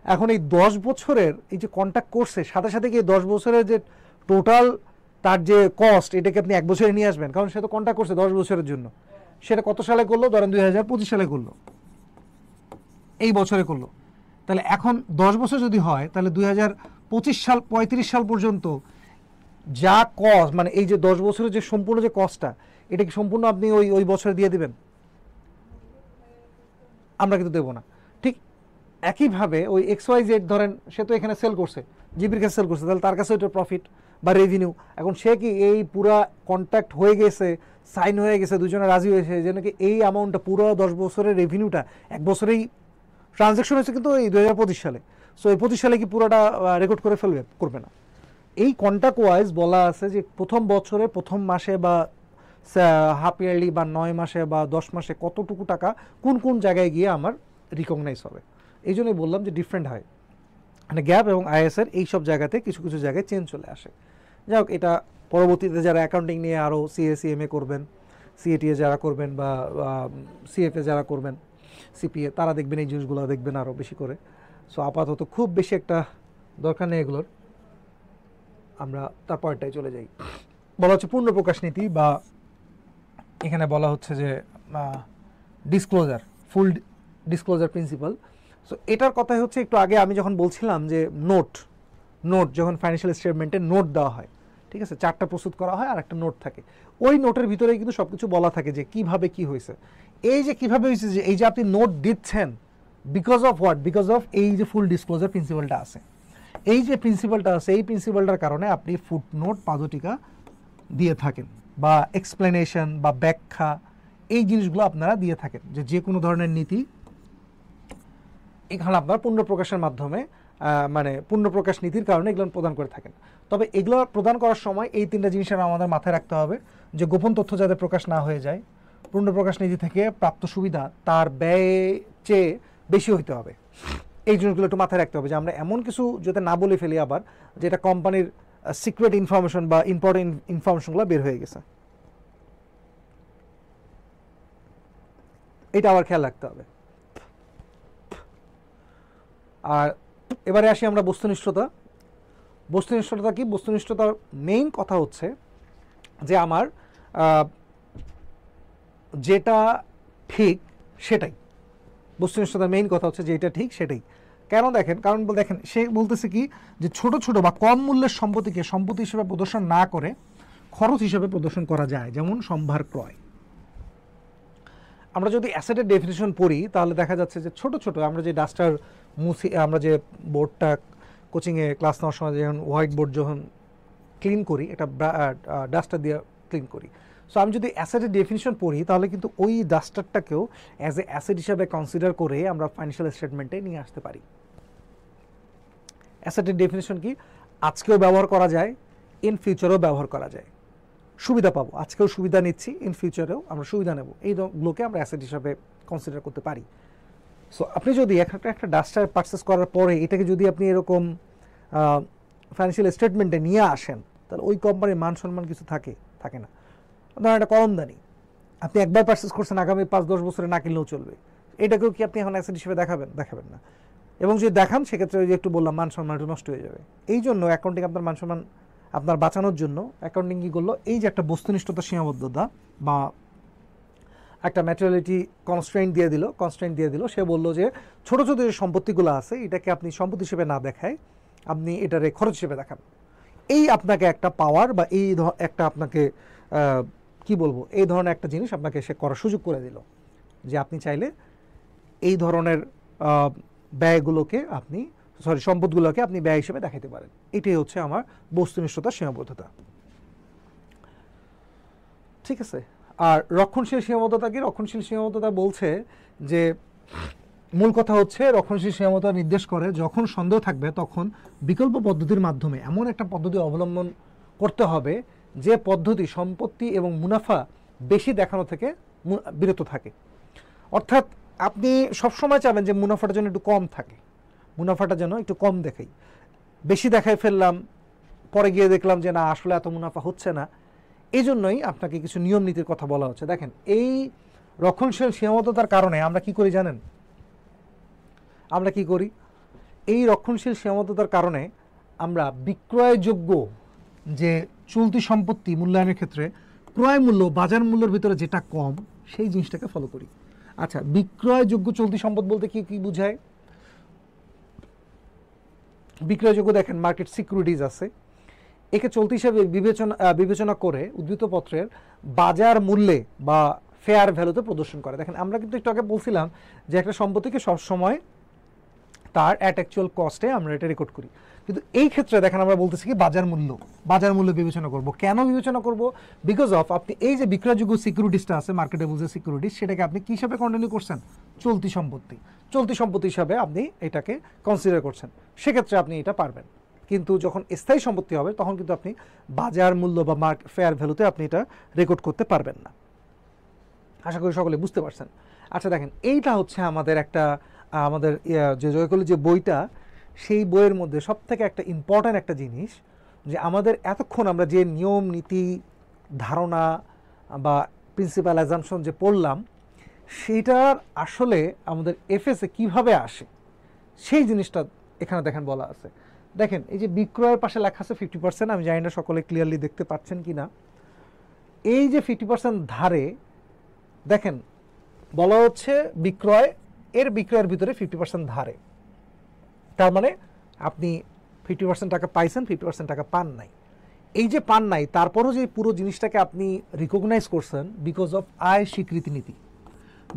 এখন এই 10 বছরের এই যে কন্ট্যাক্ট করছে, সাথে সাথে কি 10 বছরের যে টোটাল তার যে কস্ট, এটাকে আপনি 1 বছরে নিয়ে আসবেন, কারণ সে তো কন্ট্যাক্ট করছে 10 বছরের জন্য। সেটা কত সালে করলো? ধরেন 2025 সালে করলো, এই বছরে করলো। তাহলে এখন 10 বছর যদি হয়, তাহলে 2025 সাল 35 সাল পর্যন্ত যা কস্ট, মানে এই যে 10 বছরের যে সম্পূর্ণ যে কস্টটা, এটা কি সম্পূর্ণ আপনি ওই বছরে দিয়ে দিবেন? আমরা কিন্তু দেবো না। ঠিক একইভাবে ওই XYZ ধরেন সে তো এখানে সেল করছে, জিপির কাছে সেল করছে, তাহলে তার কাছে ওইটা প্রফিট বা রেভিনিউ। এখন সে কি এই পুরা কন্ট্যাক্ট হয়ে গেছে, সাইন হয়ে গেছে, দুজনে রাজি হয়েছে যে নাকি এই অ্যামাউন্টটা পুরো 10 বছরের রেভিনিউটা 1 বছরেই ট্রানজ্যাকশন হয়েছে কিন্তু এই 2025 সালে, সো এই 25 সালে কি পুরোটা রেকর্ড করে ফেলবে? করবে না। এই কন্ট্যাক্ট ওয়াইজ বলা আছে যে প্রথম বছরে প্রথম মাসে বা হাফ ইয়ারলি বা 9 মাসে বা 10 মাসে কতটুকু টাকা কোন কোন জায়গায় গিয়ে আমার রিকগনাইজ হবে। এই জন্যই বললাম যে ডিফারেন্ট হয়, মানে গ্যাপ এবং আইএসের এই সব জায়গাতে কিছু কিছু জায়গায় চেঞ্জ চলে আসে। যাই হোক, এটা পরবর্তীতে যারা অ্যাকাউন্টিং নিয়ে আরও সিএ সিএমএ করবেন, সিএটিএ যারা করবেন বা সিএফএ যারা করবেন, সিপিএ, তারা দেখবেন এই জিনিসগুলো দেখবেন আরও বেশি করে। সো আপাতত খুব বেশি একটা দরকার নেই এগুলোর, আমরা তার পয়েন্টটাই চলে যাই। বলা হচ্ছে পূর্ণ প্রকাশ নীতি, বা এখানে বলা হচ্ছে যে ডিসক্লোজার, ফুল ডিসক্লোজার প্রিন্সিপাল। সো এটার কথাই হচ্ছে একটু আগে আমি যখন বলছিলাম যে নোট যখন ফাইন্যান্সিয়াল স্টেটমেন্টে নোট দেওয়া হয়, ঠিক আছে, চারটা প্রস্তুত করা হয় আর একটা নোট থাকে, ওই নোটের ভিতরেই কিন্তু সব কিছু বলা থাকে যে কিভাবে কি হয়েছে। এই যে কিভাবে হয়েছে, যে এই যে আপনি নোট দিচ্ছেন, because of what, because of এই যে ফুল ডিসক্লোজার প্রিন্সিপালটা আছে, এই যে প্রিন্সিপালটা আছে, এই প্রিন্সিপালটার কারণে আপনি ফুটনোট পাদটিকা দিয়ে থাকেন, বা এক্সপ্লেনেশন বা ব্যাখ্যা, এই জিনিসগুলো আপনারা দিয়ে থাকেন, যে কোনো ধরনের নীতি এখানে আপনার পূর্ণ প্রকাশের মাধ্যমে মানে পূর্ণ প্রকাশ নীতির কারণে এগুলো প্রদান করে থাকেন। তবে এগুলো প্রদান করার সময় এই তিনটা জিনিসের আমাদের মাথায় রাখতে হবে, যে গোপন তথ্য যাতে প্রকাশ না হয়ে যায়, পূর্ণ প্রকাশ নীতি থেকে প্রাপ্ত সুবিধা তার ব্যয় চেয়ে বেশি হইতে হবে। এই জিনিসগুলো একটু মাথায় রাখতে হবে, যে আমরা এমন কিছু যাতে না বলে ফেলি আবার যেটা কোম্পানির সিক্রেট ইনফরমেশন বা ইম্পর্টেন্ট ইনফরমেশনগুলো বের হয়ে গেছে, এটা আবার খেয়াল রাখতে হবে। আর এবারে আসি আমরা বস্তুনিষ্ঠতা। বস্তুনিষ্ঠতা কি? বস্তুনিষ্ঠতার মেইন কথা হচ্ছে যে আমার যেটা ঠিক সেটাই। বস্তুনিষ্ঠতার মেইন কথা হচ্ছে যে এটা ঠিক সেটাই। কেন? দেখেন, কারণ দেখেন সে বলতেছে কি, যে ছোট ছোট বা কম মূল্যের সম্পত্তিকে সম্পত্তি হিসেবে প্রদর্শন না করে খরচ হিসেবে প্রদর্শন করা যায়, যেমন সম্ভার ক্রয়। আমরা যদি অ্যাসেটের ডেফিনিশন পড়ি তাহলে দেখা যাচ্ছে যে ছোট ছোট আমরা যে ডাস্টার মুছি, আমরা যে বোর্ডটা কোচিংয়ে ক্লাস নেওয়ার সময় যখন হোয়াইট বোর্ড যখন ক্লিন করি, এটা ডাস্টার দিয়ে ক্লিন করি। সো আমি যদি অ্যাসেটের ডেফিনিশন পড়ি তাহলে কিন্তু ওই ডাস্টারটাকেও অ্যাজ এ অ্যাসেট হিসাবে কনসিডার করে আমরা ফাইন্যান্সিয়াল স্টেটমেন্টে নিয়ে আসতে পারি। অ্যাসেটের ডেফিনিশন কি? আজকেও ব্যবহার করা যায়, ইন ফিউচারেও ব্যবহার করা যায়, সুবিধা পাবো, আজকেও সুবিধা নিচ্ছি, ইন ফিউচারেও আমরা সুবিধা নেব, এইগুলোকে আমরা অ্যাসেট হিসাবে কনসিডার করতে পারি। সো আপনি যদি একটা ডাস্টার পারচেস করার পরে এটাকে যদি আপনি এরকম ফাইন্যান্সিয়াল স্টেটমেন্টে নিয়ে আসেন, তাহলে ওই কোম্পানির মান সম্মান কিছু থাকে না। ধরেন একটা কলমদানি আপনি একবার পারচেস করছেন, আগামী 5-10 বছরে না কিনলেও চলবে, এটাকেও কি আপনি এখন অ্যাসেট হিসেবে দেখাবেন না। এবং যদি দেখান সেক্ষেত্রে ওই যে একটু বললাম মান সম্মান একটু নষ্ট হয়ে যাবে। এই জন্য অ্যাকাউন্টিং আপনার মান সম্মান আপনার বাঁচানোর জন্য অ্যাকাউন্টিং কী করলো, এই যে একটা বস্তুনিষ্ঠতা সীমাবদ্ধতা বা একটা ম্যাটেরিয়ালিটি কনস্ট্রেন্ট দিয়ে দিল, সে বললো যে ছোট ছোট যে সম্পত্তিগুলো আছে এটাকে আপনি সম্পত্তি হিসেবে না দেখায়, আপনি এটারে খরচ হিসেবে দেখান। এই আপনাকে একটা পাওয়ার বা এই একটা আপনাকে কি বলবো, এই ধরনের একটা জিনিস আপনাকে সে করার সুযোগ করে দিল, যে আপনি চাইলে এই ধরনের ব্যয়গুলোকে আপনি সম্পদগুলোকে আপনি ব্যয় হিসেবে দেখাতে পারেন। এটাই হচ্ছে আমার বস্তুনিষ্ঠতার সীমাবদ্ধতা। ঠিক আছে। আর রক্ষণশীল সীমাবদ্ধতা কি? রক্ষণশীল সীমাবদ্ধতা বলছে যে মূল কথা হচ্ছে রক্ষণশীল সীমাবদ্ধতা নির্দেশ করে যখন সন্দেহ থাকবে তখন বিকল্প পদ্ধতির মাধ্যমে এমন একটা পদ্ধতি অবলম্বন করতে হবে যে পদ্ধতি সম্পত্তি এবং মুনাফা বেশি দেখানো থেকে বিরত থাকে। অর্থাৎ আপনি সবসময় চাবেন যে মুনাফাটা যেন একটু কম থাকে, মুনাফাটা যেন একটু কম দেখাই, বেশি দেখাই ফেললাম, পরে গিয়ে দেখলাম যে না আসলে এত মুনাফা হচ্ছে না। এই জন্যই আপনাকে কিছু নিয়ম নীতির কথা বলা হচ্ছে। দেখেন, এই রক্ষণশীল সীমাবদ্ধতার কারণে আমরা কি করি জানেন? আমরা কি করি? এই রক্ষণশীল সীমাবদ্ধতার কারণে আমরা বিক্রয়যোগ্য যে চলতি সম্পত্তি মূল্যায়নের ক্ষেত্রে ক্রয় মূল্য বাজার মূল্যের ভিতরে যেটা কম সেই জিনিসটাকে ফলো করি। আচ্ছা, বিক্রয়যোগ্য চলতি সম্পদ বলতে কি কি বোঝায়? বিক্রয়যোগ্য দেখেন মার্কেট সিকিউরিটিজ আছে, একে চলতি হিসাবে বিবেচনা করে উদ্ধৃতপত্রের বাজার মূল্যে বা ফেয়ার ভ্যালুতে প্রদর্শন করে। দেখেন, আমরা কিন্তু একটু আগে বলছিলাম যে একটা সম্পত্তিকে সবসময় তার অ্যাট অ্যাকচুয়াল কস্টে আমরা এটা রেকর্ড করি, কিন্তু এই ক্ষেত্রে দেখেন আমরা বলতেছি কি বাজার মূল্য বিবেচনা করব। কেন বিবেচনা করব? বিকজ অফ আপনি এই যে বিক্রয়যোগ্য সিকিউরিটিসটা আছে, মার্কেটেবল যে সিকিউরিটিস, সেটাকে আপনি কী হিসাবে কন্টিনিউ করছেন? চলতি সম্পত্তি হিসাবে আপনি এটাকে কনসিডার করছেন, সেক্ষেত্রে আপনি এটা পারবেন। কিন্তু যখন স্থায়ী সম্পত্তি হবে তখন কিন্তু আপনি বাজার মূল্য বা ফেয়ার ভ্যালুতে আপনি এটা রেকর্ড করতে পারবেন না। আশা করি সকলে বুঝতে পারছেন। আচ্ছা দেখেন, এইটা হচ্ছে আমাদের একটা যে জয়কলি যে বইটা, সেই বইয়ের মধ্যে সবথেকে একটা ইম্পর্ট্যান্ট একটা জিনিস যে আমাদের এতক্ষণ আমরা যে নিয়ম নীতি ধারণা বা প্রিন্সিপাল অ্যাজাম্পশন যে পড়লাম, সেটার আসলে আমাদের এফএসে কিভাবে আসে সেই জিনিসটা এখানে দেখেন বলা আছে। দেখেন এই যে বিক্রয়ের পাশে লেখা আছে 50%, আমি জানি না সকলে ক্লিয়ারলি দেখতে পাচ্ছেন কি না। এই যে 50% ধারে দেখেন বলা হচ্ছে বিক্রয়, এর বিক্রয়ের ভিতরে 50% ধারে, তার মানে আপনি 50% টাকা পাইছেন, 50% টাকা পান নাই। এই যে পান নাই, তারপরও যে পুরো জিনিসটাকে আপনি রিকগনাইজ করছেন বিকজ অফ আয় স্বীকৃতি নীতি,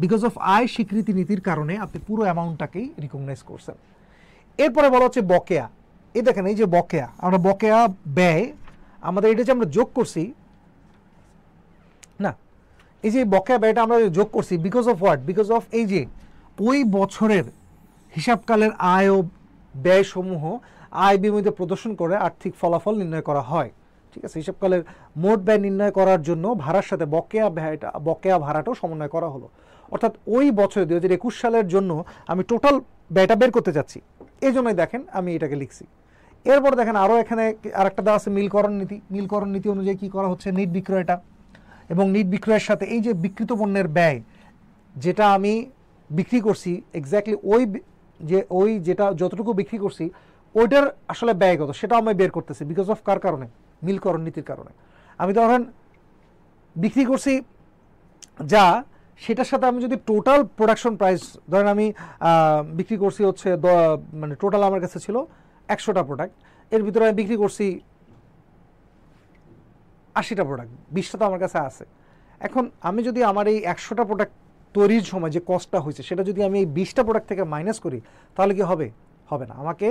বিকজ অফ আয় স্বীকৃতি নীতির কারণে আপনি পুরো অ্যামাউন্টটাকেই রিকগনাইজ করছেন। এরপরে বলা হচ্ছে বকেয়া। এই দেখেন এই যে বকেয়া, আমরা বকেয়া ব্যয় আমাদের এটা যে আমরা যোগ করছি না, এই যে বকেয়া ব্যয়টা আমরা যোগ করছি because of what, because of এই যে ওই বছরের হিসাবকালের আয় ও ব্যয়সমূহ আয় বিমূর্তে প্রদর্শন করে আর্থিক ফলাফল নির্ণয় করা হয়। ঠিক আছে, হিসাবকালের মোট ব্যয় নির্ণয় করার জন্য ভাড়ার সাথে বকেয়া ভাড়াটাও সমন্বয় করা হলো। অর্থাৎ ওই বছরে 2021 সালের জন্য আমি টোটাল ব্যয়টা বের করতে চাচ্ছি, এই জন্যই দেখেন আমি এটাকে লিখছি। এরপর দেখেন আরও এখানে আরেকটা দেওয়া আছে মিলকরণ নীতি। মিলকরণ নীতি অনুযায়ী কী করা হচ্ছে, নিট বিক্রয়টা এবং নিট বিক্রয়ের সাথে এই যে বিক্রিত পণ্যের ব্যয় যেটা আমি বিক্রি করছি এক্স্যাক্টলি ওই যেটা যতটুকু বিক্রি করছি ওইটার আসলে ব্যয় কত সেটাও আমি বের করতেছি বিকজ অফ কার কারণে, মিলকরণ নীতির কারণে। আমি ধরেন বিক্রি করছি যা, সেটার সাথে আমি যদি টোটাল প্রোডাকশন প্রাইস ধরেন আমি বিক্রি করছি হচ্ছে মানে টোটাল আমার কাছে ছিল 100টা প্রোডাক্ট, এর ভিতরে আমি বিক্রি করছি 80টা প্রোডাক্ট, 20টা তো আমার কাছে আছে। এখন আমি যদি আমার এই 100টা প্রোডাক্ট তৈরির সময় যে কস্টটা হয়েছে সেটা যদি আমি এই 20টা প্রোডাক্ট থেকে মাইনাস করি তাহলে কি হবে, হবে না। আমাকে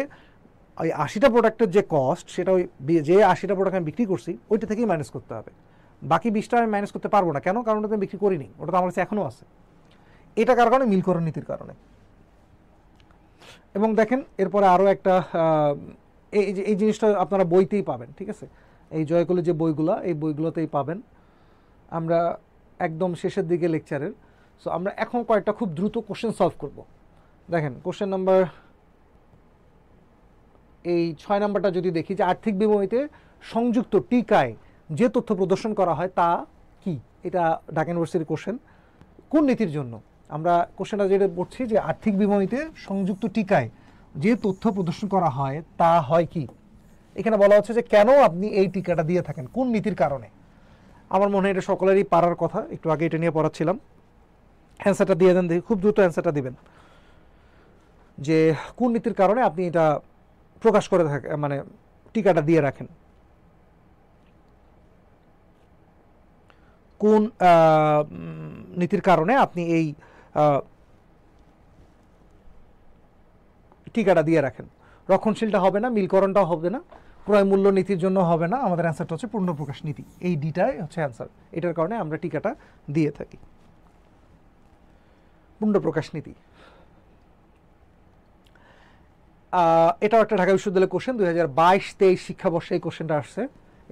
ওই 80টা প্রোডাক্টের যে কস্ট সেটা ওই যে 80টা প্রোডাক্ট আমি বিক্রি করছি ওইটা থেকেই মাইনাস করতে হবে, বাকি 20টা আমি মাইনাস করতে পারবো না। কেন? কারণ ওটা আমি বিক্রি করিনি, ওটা তো আমার কাছে এখনও আছে। এটা কার কারণে? মিলকরণ নীতির কারণে। এবং দেখেন এরপরে আরও একটা এই জিনিসটা আপনারা বইতেই পাবেন, ঠিক আছে, এই জয়কলের যে বইগুলো এই বইগুলোতেই পাবেন, আমরা একদম শেষের দিকে লেকচারের। সো আমরা এখন কয়েকটা খুব দ্রুত কোশ্চেন সলভ করব। দেখেন কোশ্চেন নাম্বার এই 6 নাম্বারটা যদি দেখি যে আর্থিক বিবরণীতে সংযুক্ত টিকায় যে তথ্য প্রদর্শন করা হয় তা কি, এটা ঢাকা ইউনিভার্সিটির কোশ্চেন। কোন নীতির জন্য? আমরা কোশ্চেনটা যেটা পড়ছি যে আর্থিক বিবরণীতে সংযুক্ত টিকায় যে তথ্য প্রদর্শন করা হয় তা হয় কি। এখানে বলা হচ্ছে যে কেন আপনি এই টিকাটা দিয়ে থাকেন, কোন নীতির কারণে। আমার মনে হয় এটা সকলেরই পারার কথা, একটু আগে এটা নিয়ে পড়াচ্ছিলাম। অ্যান্সারটা দিয়ে দেন দেখি, খুব দ্রুত অ্যান্সারটা দিবেন যে কোন নীতির কারণে আপনি এটা প্রকাশ করে থাকেন, মানে টিকাটা দিয়ে রাখেন। কোন নীতির কারণে আপনি এই টিকাটা দিয়ে রাখেন। রক্ষণশীলটা হবে না, মিলকরণটাও হবে না, ক্রয় মূল্য নীতির জন্য হবে না। আমাদের অ্যান্সারটা হচ্ছে পূর্ণপ্রকাশ নীতি, এই ডিটাই হচ্ছে অ্যান্সার। এটার কারণে আমরা টিকাটা দিয়ে থাকি। পূর্ণপ্রকাশ নীতি এটাও একটা ঢাকা বিশ্ববিদ্যালয়ের কোশ্চেন, 2022-23 শিক্ষাবর্ষে এই কোশ্চেনটা আসছে।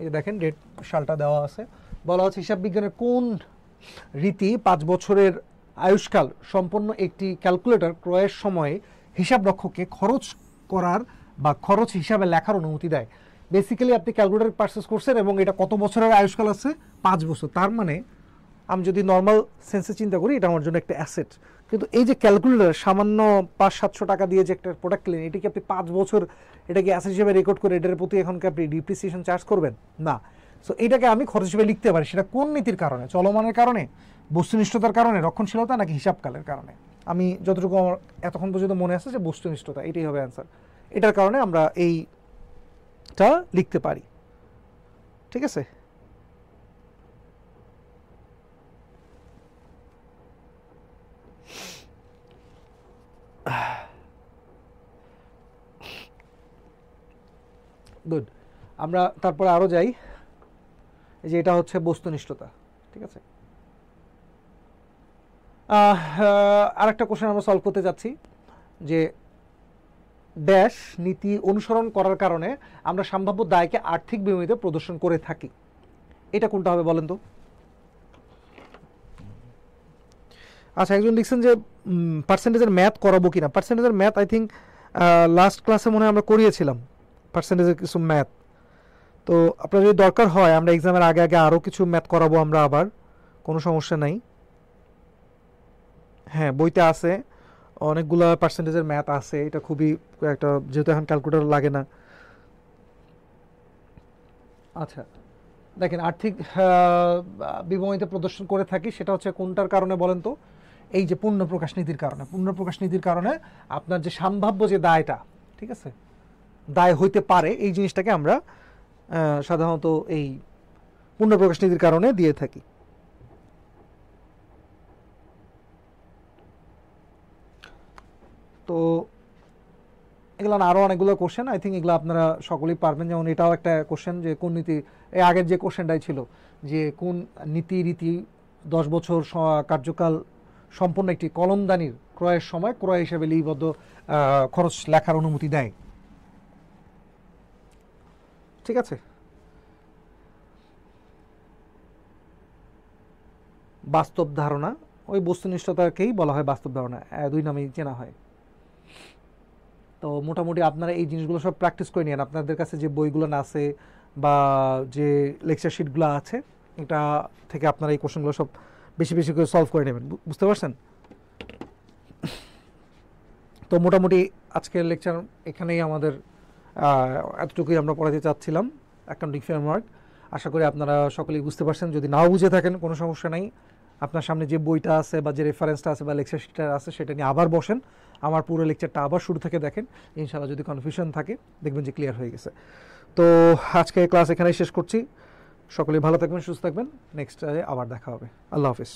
এই দেখেন ডেট সালটা দেওয়া আছে। বলা হচ্ছে হিসাব বিজ্ঞানের কোন রীতি 5 বছরের আয়ুষ্কাল সম্পন্ন একটি ক্যালকুলেটর ক্রয়ের সময়ে হিসাব রক্ষককে খরচ করার বা খরচ হিসাবে লেখার অনুমতি দেয়। বেসিক্যালি আপনি ক্যালকুলেটর পারচেস করছেন এবং এটা কত বছরের আয়ুষ্কাল আছে? 5 বছর। তার মানে আমি যদি নর্মাল সেন্সে চিন্তা করি এটা আমার জন্য একটা অ্যাসেট, কিন্তু এই যে ক্যালকুলেটর সামান্য 500-700 টাকা দিয়ে যে একটা প্রোডাক্ট কিনেন, এটা কি আপনি 5 বছর এটাকে অ্যাসেট হিসেবে রেকর্ড করে এটার প্রতি এখনকে আপনি ডিপ্রিসিয়েশন চার্জ করবেন না। সো এইটাকে আমি খরচ হিসেবে লিখতে পারি। সেটা কোন নীতির কারণে? চলমানের কারণে, বস্তুনিষ্ঠতার কারণে, রক্ষণশীলতা, নাকি হিসাবকালের কারণে? আমি যতটুকু আমার এতক্ষণ পর্যন্ত মনে আছে যে বস্তুনিষ্ঠতা, এটাই হবে অ্যান্সার। এটার কারণে আমরা এইটা লিখতে পারি। ঠিক আছে, গুড। আমরা তারপরে আরও যাই, যে এটা হচ্ছে বস্তুনিষ্ঠতা। ঠিক আছে, আরেকটা কোশ্চেন আমরা সলভ করতে যাচ্ছি যে ড্যাশ নীতি অনুসরণ করার কারণে আমরা সম্ভাব্য দায়কে আর্থিক বিবরণীতে প্রদর্শন করে থাকি। এটা কোনটা হবে বলেন তো? আচ্ছা, একজন লিখছেন যে পার্সেন্টেজের ম্যাথ করাবো কিনা। পার্সেন্টেজের ম্যাথ আই থিঙ্ক লাস্ট ক্লাসে মনে হয় আমরা করিয়েছিলাম পার্সেন্টেজের কিছু ম্যাথ। তো আপনার যদি দরকার হয় আমরা এক্সামের আগে আগে আরও কিছু ম্যাথ করাবো আমরা আবার, কোনো সমস্যা নাই। হ্যাঁ বইতে আছে অনেকগুলো পার্সেন্টেজের ম্যাথ আছে, এটা খুবই একটা, যেহেতু এখন ক্যালকুলেটর লাগে না। আচ্ছা দেখেন আর্থিক বিবরণীতে প্রদর্শন করে থাকি, সেটা হচ্ছে কোনটার কারণে বলেন তো? এই যে পূর্ণ প্রকাশ নীতির কারণে। পূর্ণ প্রকাশ নীতির কারণে আপনার যে সম্ভাব্য যে দায়টা, ঠিক আছে, দায় হইতে পারে, এই জিনিসটাকে আমরা সাধারণত এই পূর্ণ প্রকাশ নীতির কারণে দিয়ে থাকি। তো এগুলো আরও অনেকগুলো কোশ্চেন, আই থিঙ্ক এগুলো আপনারা সকলেই পারবেন। যেমন এটাও একটা কোশ্চেন যে কোন নীতি, এই আগের যে কোশ্চেনটাই ছিল যে কোন নীতি রীতি 10 বছর কার্যকাল সম্পন্ন একটি কলমদানির ক্রয়ের সময় ক্রয় হিসেবে লিপিবদ্ধ খরচ লেখার অনুমতি দেয়। ঠিক আছে, বাস্তব ধারণা, ওই বস্তুনিষ্ঠতাকেই বলা হয় বাস্তব ধারণা, দুই নামেই চেনা হয়। তো মোটামুটি আপনারা এই জিনিসগুলো সব প্র্যাকটিস করে নিন। আপনাদের কাছে যে বইগুলো আছে বা যে লেকচার শিটগুলো আছে, এটা থেকে আপনারা এই কোশ্চেনগুলো সব বেশি বেশি করে সলভ করে নেবেন, বুঝতে পারছেন? তো মোটামুটি আজকের লেকচার এখানেই আমাদের, এতটুকুই আমরা পড়াতে চাচ্ছিলাম অ্যাকাউন্টিং ফ্রেমওয়ার্ক। আশা করি আপনারা সকলেই বুঝতে পারছেন। যদি নাও বুঝে থাকেন কোনো সমস্যা নাই, আপনার সামনে যে বইটা আছে বা যে রেফারেন্সটা আছে বা লেকচার শিটটা আছে সেটা নিয়ে আবার বসেন, আমার পুরো লেকচারটা আবার শুরু থেকে দেখেন। ইনশাআল্লাহ যদি কনফিউশন থাকে দেখবেন যে ক্লিয়ার হয়ে গেছে। তো আজকে ক্লাস এখানেই শেষ করছি। সকলেই ভালো থাকবেন, সুস্থ থাকবেন, নেক্সট আবার দেখা হবে। আল্লাহ হাফিজ।